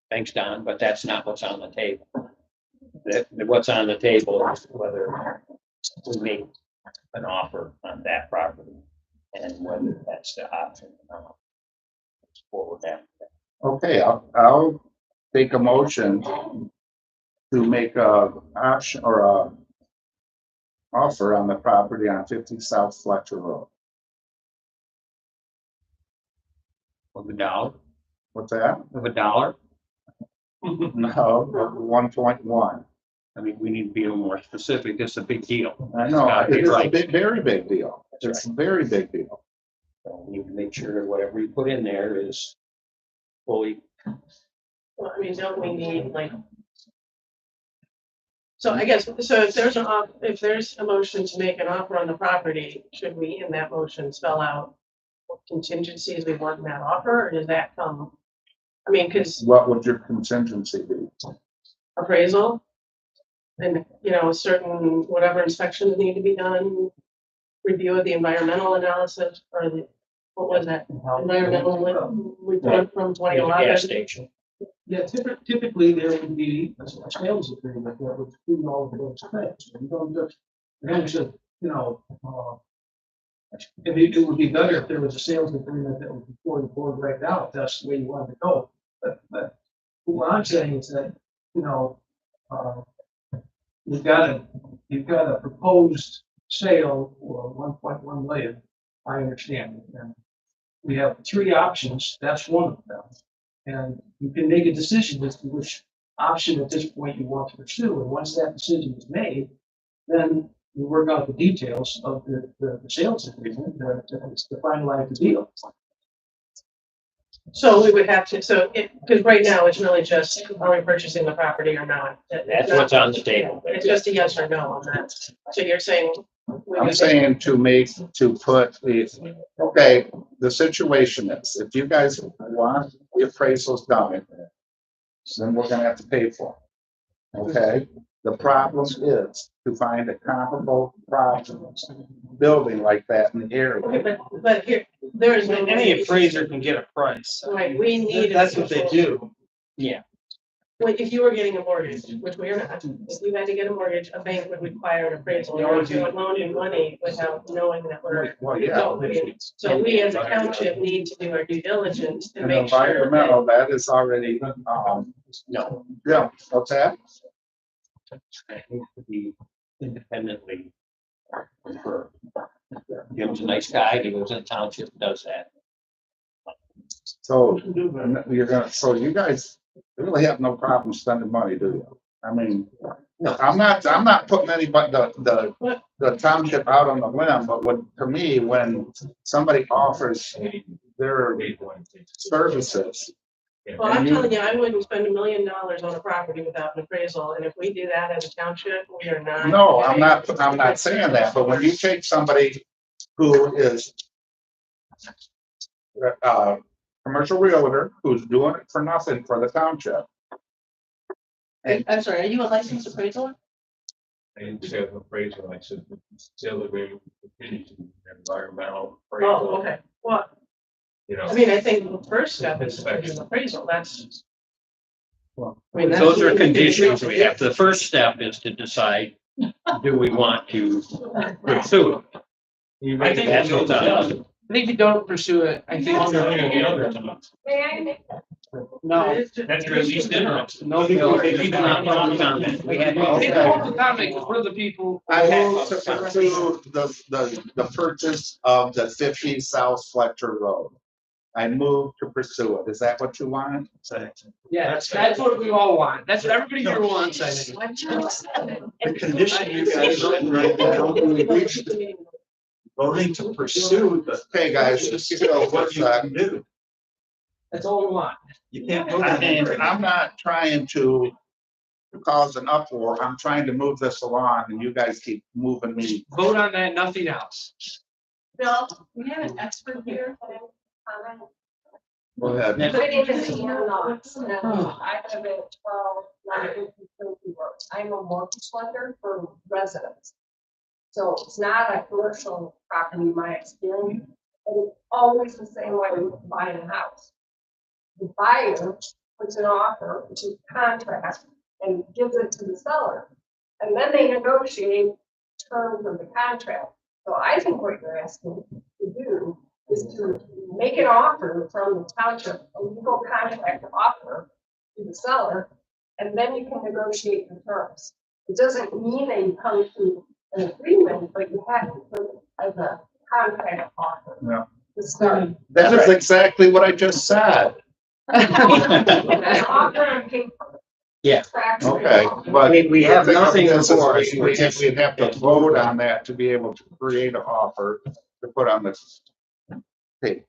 thanks, Don, but that's not what's on the table. What's on the table is whether we make an offer on that property and whether that's the option or not. Forward that. Okay, I'll take a motion to make a option or a offer on the property on 50 South Fletcher Road. With $1. What's that? With $1. No, 1.1. I mean, we need to be a little more specific. It's a big deal. I know, It's gotta be it is a right. very big deal. It's a very big deal. So we need to make sure that whatever you put in there is fully. Well, I mean, don't we need like? So I guess, so if there's a motion to make an offer on the property, should we in that motion spell out what contingencies we want in that offer, or does that come? I mean, because What would your contingency be? appraisal and, certain, whatever inspections need to be done, review of the environmental analysis or what was that? Environmental report from Gas 2011. station. yeah, typically there would be a sales agreement that would include all of those things. You don't just, it would be better if there was a sales agreement that was before the board right now, if that's the way you wanted to go. But what I'm saying is that, you've got a proposed sale for 1.1 million. I understand. And we have three options. That's one of them. And you can make a decision as to which option at this point you want to pursue. And once that decision is made, then you work out the details of the sales agreement to finalize the deal. So we would have to, because right now it's really just, are we purchasing the property or not? That's what's on the table. It's just a yes or no on that. So you're saying. I'm saying to put the situation is, if you guys want the appraisals done, then we're gonna have to pay for it. Okay, the problem is to find a comparable building like that in the area. Okay, but here, there is. no Any way- appraiser can get a price. Right, we need. That's what they do. Yeah. Like, if you were getting a mortgage, which we are not, if you had to get a mortgage, a bank would require an appraisal. Or if you would loan in money without knowing that we're. Well, yeah. So we as a township need to do our due diligence to And make sure. environmental, that is already, No. yeah, what's that? It needs to be independently confirmed. Jim's a nice guy. He goes in the township, and does that. So so you guys really have no problem spending money, do you? I mean, I'm not putting anybody, the township out on the limb, but to me, when somebody offers their services. Well, I'm telling you, I wouldn't spend $1 million on a property without an appraisal, and if we do that as a township, we are not. No, I'm not saying that, but when you take somebody who is commercial realtor who's doing it for nothing for the township. I'm sorry, are you a licensed appraiser? And sales appraisal, like sales agreement, environmental. Oh, okay, well, You know. I mean, I think the first step is an appraisal, that's. mean, that's- Those are conditions we have. The first step is to decide, do we want to pursue it? I think That's what's on. I think if you don't pursue it, I think. May I make No. That's your least interest. No, because People not public comment. We had. They don't have to comment, 'cause we're the people. I move to pursue the purchase of the 50 South Fletcher Road. I move to pursue it. Is that what you want? Yeah, that's what we all want. That's what everybody here wants, I think. The condition you guys are in right now, voting to pursue the. Okay, guys, just give it over What a you sec. can do. That's all we want. You can't vote. I mean, I'm not trying to cause an uproar. I'm trying to move this along and you guys keep moving me. Vote on that, nothing else. Bill, we have an expert here. Can I comment? Go ahead. My name is Ian Knox, and I live at 12 roads. I'm a mortgage lender for residents. So it's not a commercial property, in my experience, and it's always the same way with buying a house. The buyer puts an offer, which is contract, and gives it to the seller. And then they negotiate terms of the contract. So I think what you're asking to do is to make an offer from the township, a legal contract offer to the seller, and then you can negotiate the terms. It doesn't mean that you come to an agreement, but you have to put it as a contract offer. Yeah. To start. That is exactly what I just said. An offer on paper. Yeah. Okay, but. We have nothing This is- for us. We'd have to vote on that to be able to create an offer to put on this tape.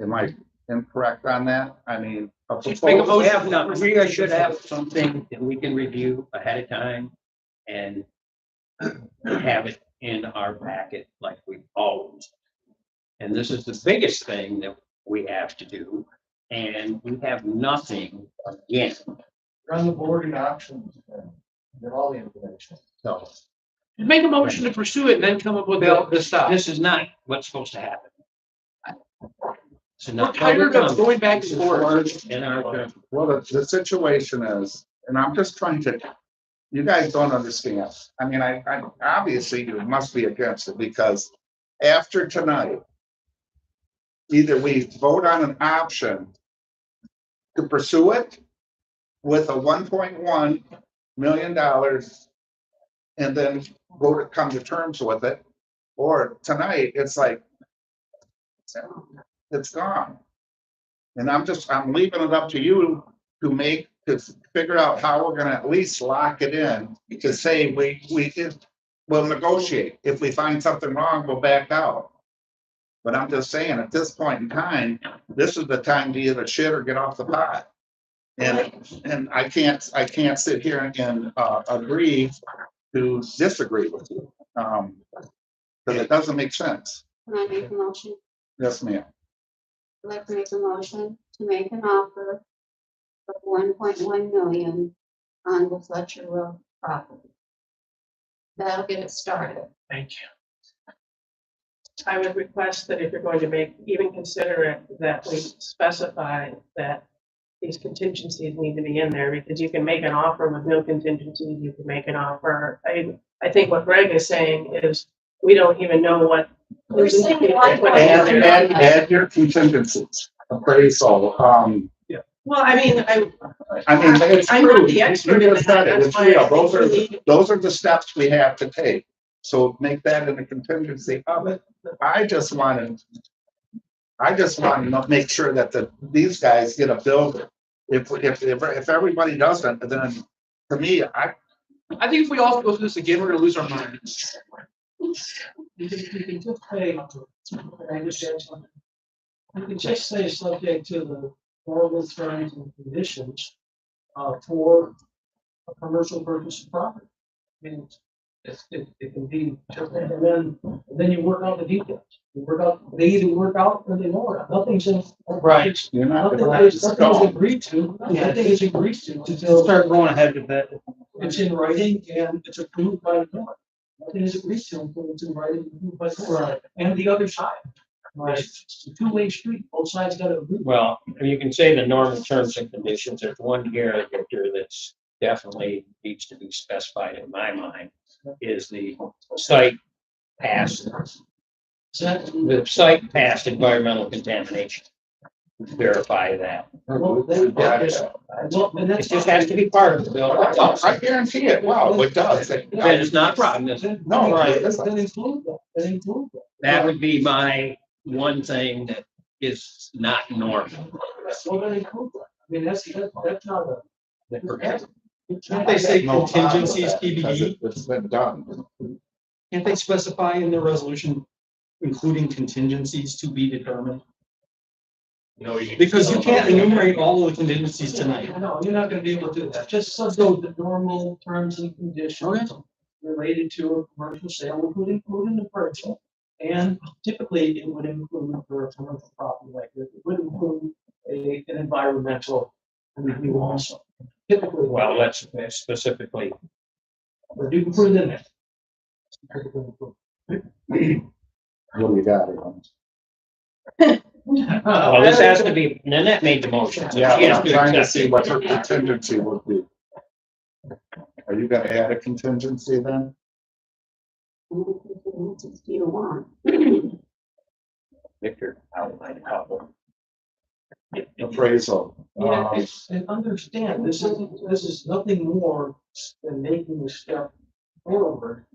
Am I incorrect on that? I mean. Just make a We motion. have, no, we should have something that we can review ahead of time and have it in our packet like we always. And this is the biggest thing that we have to do, and we have nothing again. Run the board in options, and get all the information. So Make a motion to pursue it and then come up with the stuff. this is not what's supposed to happen. So We're tired of going back and forth. in our, Well, the situation is, and I'm just trying to, you guys don't understand. I mean, I obviously you must be against it because after tonight, either we vote on an option to pursue it with a $1.1 million and then go to come to terms with it, or tonight, it's like, it's gone. And I'm leaving it up to you to figure out how we're gonna at least lock it in, to say we'll negotiate. If we find something wrong, we'll back out. But I'm just saying, at this point in time, this is the time to either shit or get off the pot. And I can't sit here and agree to disagree with you. Because it doesn't make sense. Can I make a motion? Yes, ma'am. I'd like to make a motion to make an offer of 1.1 million on the Fletcher Road property. That'll get it started. Thank you. I would request that if you're going to even consider it, that we specify that these contingencies need to be in there, because you can make an offer with no contingencies, you can make an offer. I think what Greg is saying is, we don't even know what. We're saying like- Add your contingencies, appraisal, Well, I mean, it's I'm not true. the expert You in just said that, it. that's It's why I real. think Those are the steps we have to take. So make that in the contingency of it. I just want to make sure that these guys get a builder. If everybody doesn't, then to me, I think if we all go through this again, we're gonna lose our minds. You can just say, I understand something. You can just say subject to the normal terms and conditions for a commercial purpose of property. I mean, it can be, and then you work out the details. You work out, they either work out or they don't work out. Nothing's in. Right. Nothing is agreed to. Nothing is agreed to until. Start going ahead with that. It's in writing and it's approved by the board. Nothing is agreed to until it's in writing and approved by the board and the other side. It's a two-way street, both sides gotta agree. Well, you can say the normal terms and conditions. There's one here, Victor, that's definitely needs to be specified in my mind, is the site past, the site past environmental contamination. Verify that. Well, then, It just has to be part of the bill. I guarantee it. Wow, it does. Then it's not a problem, is it? No, Right. Then include that, then include that. That would be my one thing that is not normal. Well, then include that. I mean, that's not a. Can't they say No problem with contingencies that, because TBD? It's been done. Can't they specify in the resolution, including contingencies to be determined? No, Because you can't enumerate all of the contingencies tonight. No, you're not gonna be able to do that. Just so the normal terms and conditions related to a commercial sale, would include the purchase. And typically it would include for a commercial property like this, it would include an environmental review also. Typically. Well, let's specifically, But you can put it in there. What do you got? Aaron? well, this has to be, Nanette made the motion. so Yeah, she has I'm to trying to accept see it. what her contingency would be. Are you gonna add a contingency then? You want. Victor outlined a couple. Appraisal. Yeah, and understand, this is nothing more than making a step forward.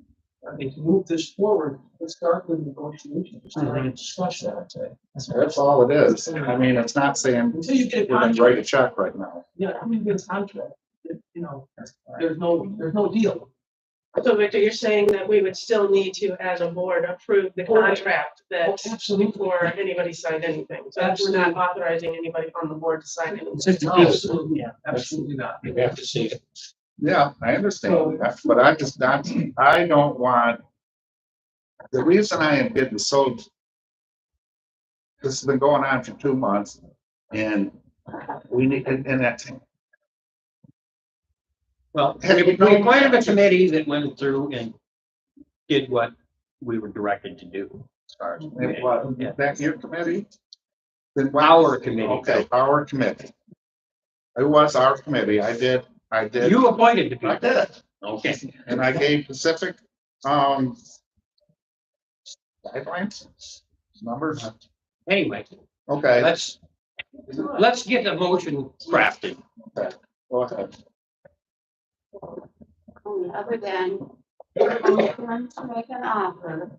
I mean, to move this forward, let's start with negotiations, let's start to discuss that, I'd say. That's all it is. I mean, it's not saying Until you get a we're gonna contract, write a check right now. yeah, until you get a contract, you know, there's no deal. So Victor, you're saying that we would still need to, as a board, approve the contract that Absolutely. before anybody signed anything. So we're not authorizing anybody on the board to sign anything. Absolutely, yeah, absolutely not. You have to see it. Yeah, I understand that, but I don't want, the reason I am getting so, this has been going on for 2 months, and we need, and that's, Well, Have we you known- appointed a committee that went through and did what we were directed to do. As far as. Yeah. that your committee? Then why- Our committee. Okay, our committee. It was our committee. I did. You appointed the I people. did. Okay. And I gave Pacific, guidelines, numbers. Anyway, Okay, let's get the motion crafted. go ahead. Other than, to make an offer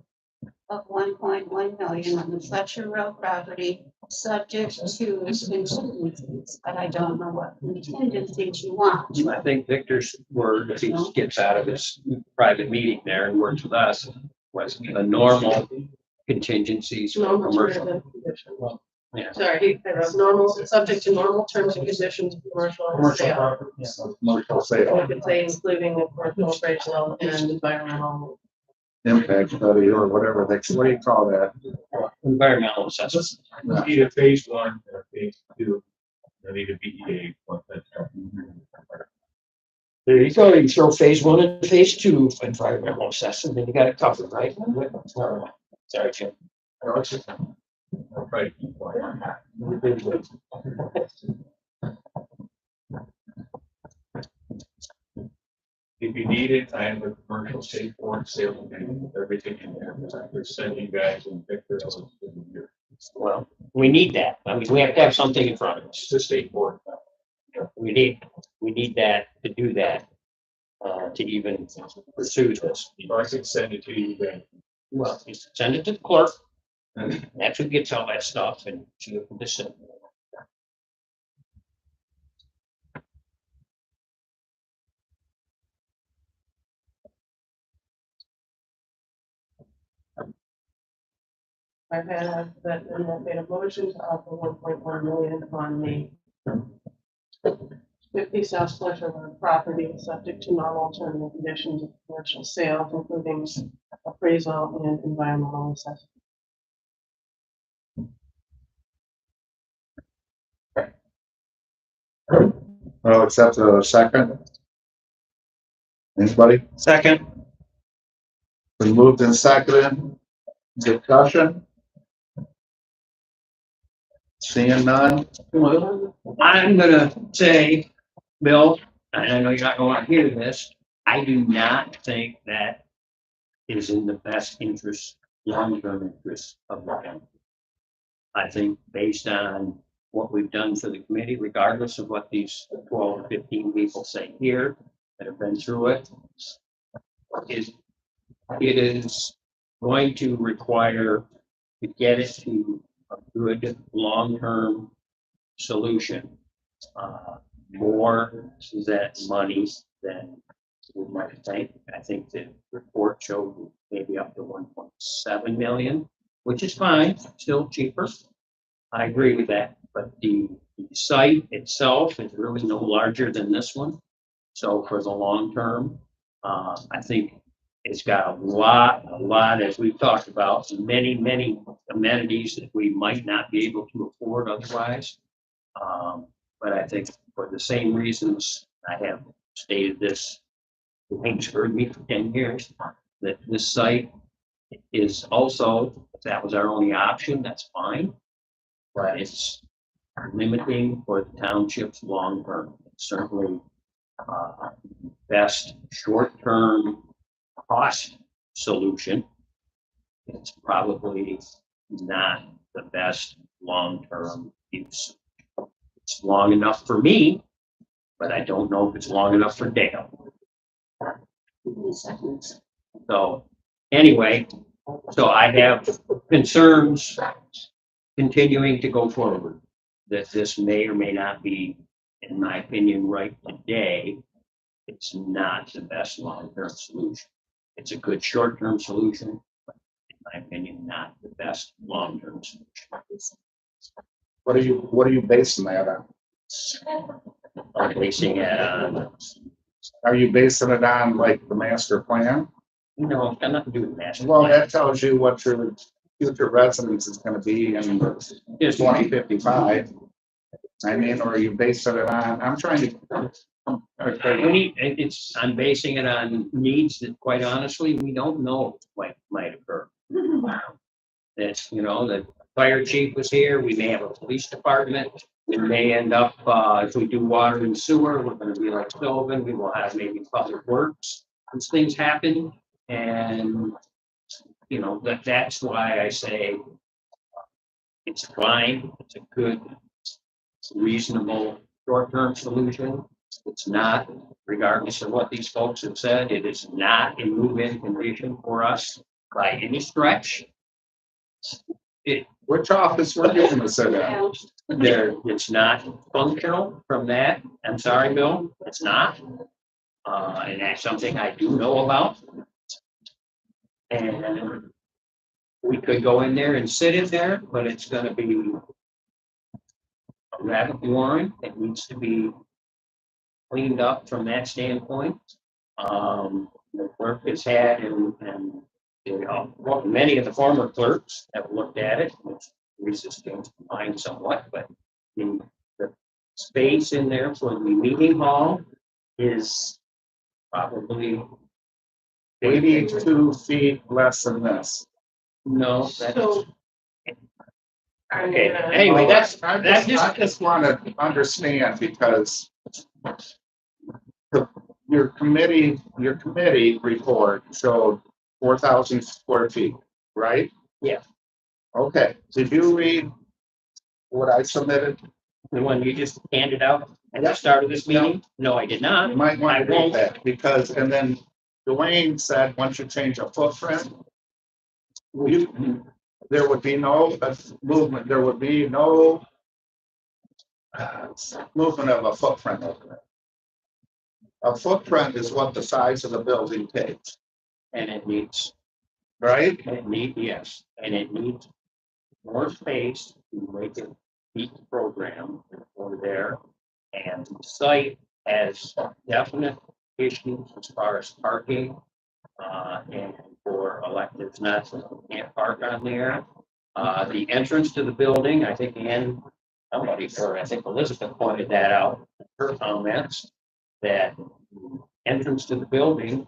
of 1.1 million on the Fletcher Road property, subject to contingencies, but I don't know what contingencies you want. I think Victor's word, if he gets out of his private meeting there and works with us, was a normal contingencies for Normal terms commercial. and conditions. Yeah. Sorry, I wrote normal, subject to normal terms and conditions, of commercial sale. property, yeah. Commercial sale, I could say including the commercial appraisal and environmental. impact study or whatever, what do you call that? Environmental assessment. Need a phase one or phase two. I need a BEA. There you go. You throw phase one and phase two for environmental assessment, then you got it covered, right? Sorry, Jim. Right. If you need it, I have a commercial state board sales and everything in there. I could send you guys and Victor. Well, we need that. I mean, we have to have something in front of us. It's the state board. We need that to do that, to even pursue this. Or I could send it to you then. Well, you send it to the clerk. That's who gets all that stuff and she can just. I have that, and I made a motion to offer 1.1 million on the 50 South Fletcher Road property, subject to normal terms and conditions of commercial sales, including appraisal and environmental assessment. Well, accept a second. Anybody? Second. Been moved and seconded. Discussion? Seeing none, Well, I'm gonna say, Bill, and I know you're not gonna want to hear this, I do not think that is in the best interest, long-term interest of the county. I think based on what we've done for the committee, regardless of what these 12 or 15 people say here that have been through it, it is going to require to get it to a good long-term solution. More that money than we might think. I think the report showed maybe up to 1.7 million, which is fine, still cheaper. I agree with that, but the site itself is really no larger than this one. So for the long term, I think it's got a lot, as we've talked about, many amenities that we might not be able to afford otherwise. But I think for the same reasons I have stated this, Hank's heard me for 10 years, that this site is also, if that was our only option, that's fine. But it's limiting for the township's long term. It's certainly best short-term cost solution. It's probably not the best long-term use. It's long enough for me, but I don't know if it's long enough for Dale. So anyway, so I have concerns continuing to go forward, that this may or may not be, in my opinion, right today. It's not the best long-term solution. It's a good short-term solution, but in my opinion, not the best long-term solution. what are you basing that on? I'm basing it on, Are you basing it on like the master plan? no, it's got nothing to do with master Well, plan. that tells you what your future residence is gonna be in 2055. I mean, or are you basing it on, I'm trying to. I'm basing it on needs that, quite honestly, we don't know what might occur. That, the fire chief was here, we may have a police department, we may end up, if we do water and sewer, we're gonna be like Sullivan, we will have maybe public works. These things happen, and, that's why I say it's fine, it's a good, reasonable, short-term solution. It's not, regardless of what these folks have said, it is not a move-in condition for us by any stretch. Which office were you gonna sit at? It's not functional from that. I'm sorry, Bill, it's not. And that's something I do know about. And we could go in there and sit in there, but it's gonna be a rabbit warren. It needs to be cleaned up from that standpoint. The clerk has had, and many of the former clerks have looked at it, which increases things mine somewhat, but the space in there for the meeting hall is probably 82 feet less than this. no, that's So. okay. Anyway, I just want to understand because your committee report showed 4,000 square feet, right? Yeah. Okay, did you read what I submitted? the one you just handed out at the start of this meeting. No, I did not. You might want I to read won't. that because, and then Dwayne said, once you change a footprint, there would be no movement, there would be no movement of a footprint over there. A footprint is what the size of the building takes, And it needs, right? yes, and it needs more space to make it meet the program over there. And the site has definite issues as far as parking, and for electives, not, so you can't park on there. The entrance to the building, I think I think Elizabeth pointed that out in her comments, that entrance to the building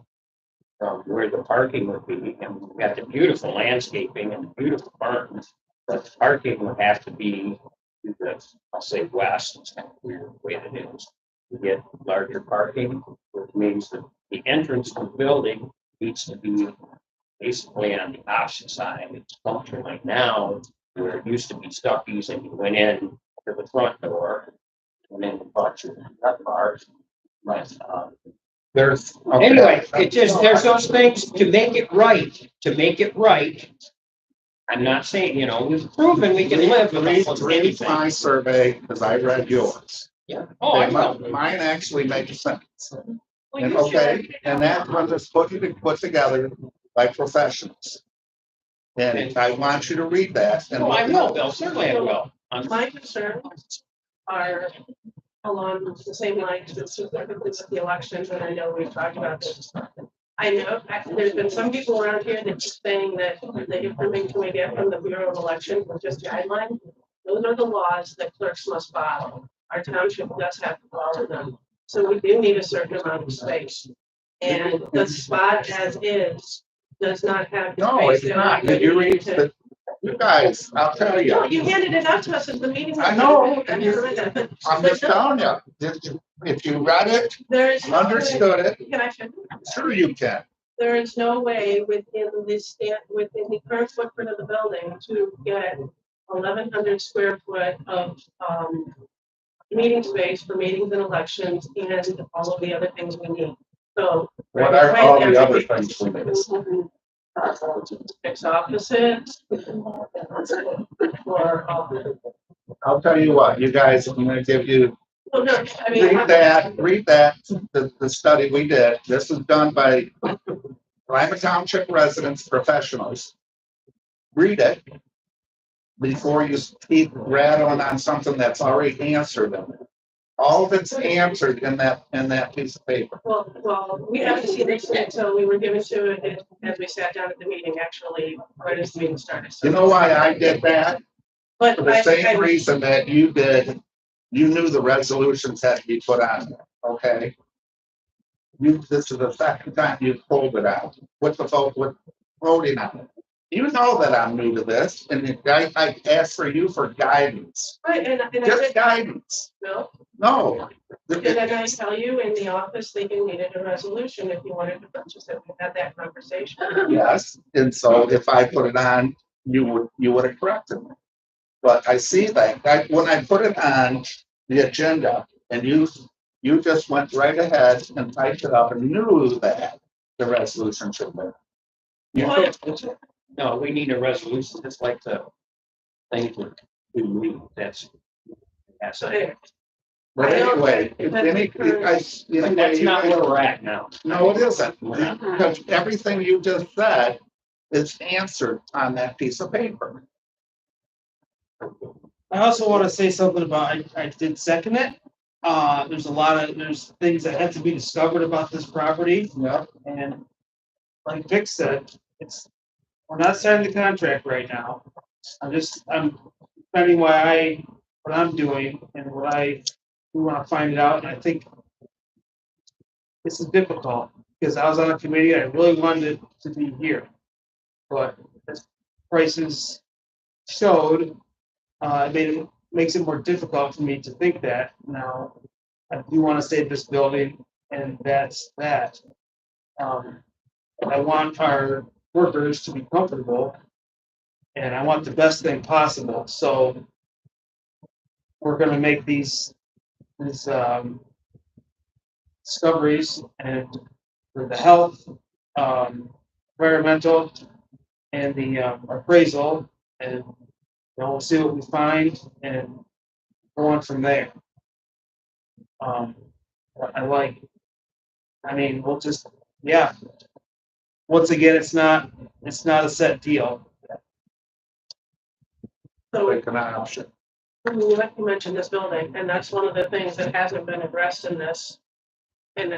from where the parking would be, and we've got the beautiful landscaping and the beautiful barns, but the parking would have to be to the, I'll say west, it's kind of weird the way it is. You get larger parking, which means that the entrance to the building needs to be basically on the opposite side. It's functionally now where it used to be Stuckey's and you went in to the front door and then you bought your nut bars. Right. There's. Okay. Anyway, it just, there's those things to make it right. I'm not saying, you know, we've proven we can live with almost Read anything. my survey, because I read yours. Yeah. Oh, I know. Mine actually makes sense. Well, And you okay, should. and that one is put together by professionals. And I want you to read that. And Oh, I will, Bill, certainly I will. My concerns are along the same lines, but specifically with the elections, and I know we've talked about this. I know, there's been some people around here that keep saying that the information we get from the Bureau of Elections is just guidelines. Those are the laws that clerks must follow. Our township does have to follow them. So we do need a certain amount of space. And the spot as is does not have. the No, it's space that not. we Did you need read to- the, you guys, I'll tell you. No, you handed it out to us as the meeting. I know. I'm I'm just telling you, if you read it, There is. no way- understood it, Can I finish? sure you can. There is no way within within the current footprint of the building to get 1,100 square foot of, meeting space for meetings and elections and all of the other things we need. So. What are all the other things we need? Fix offices. Or, I'll tell you what, you guys, I'm gonna give you, well, no, I mean. read that, the study we did. This is done by Lima Township residents, professionals. Read it before you keep rattling on something that's already answered them. All of it's answered in that piece of paper. Well, we haven't seen this until we were given to it as we sat down at the meeting, actually, right as the meeting started. So- You know why I did that? But For the same reason that you did, you knew the resolutions had to be put on there, okay? This is the second time you've pulled it out. What's the vote with voting on it? You know that I'm new to this, and I asked for you for guidance, Right, and I just did, guidance. no, No. did I not tell you in the office that you needed a resolution if you wanted to purchase it? We had that conversation. Yes, and so if I put it on, you would have corrected me. But I see that, when I put it on the agenda and you just went right ahead and typed it up and knew that the resolution should be. No, we need a resolution, just like the thing for, that's it. But anyway, But that's not where we're at now. No, it isn't, because everything you just said is answered on that piece of paper. I also want to say something about, I did second it. There's things that have to be discovered about this property. Yeah. And like Vic said, we're not signing the contract right now. I'm spending what I'm doing and we want to find it out. And I think this is difficult because I was on a committee. I really wanted it to be here. But as prices showed, makes it more difficult for me to think that. Now, I do want to save this building, and that's that. I want our workers to be comfortable, and I want the best thing possible. So we're going to make these discoveries, and for the health, environmental, and the appraisal, and we'll see what we find and go on from there. We'll just, yeah. Once again, it's not a set deal. So Like an option. you mentioned this building, and that's one of the things that hasn't been addressed in this. And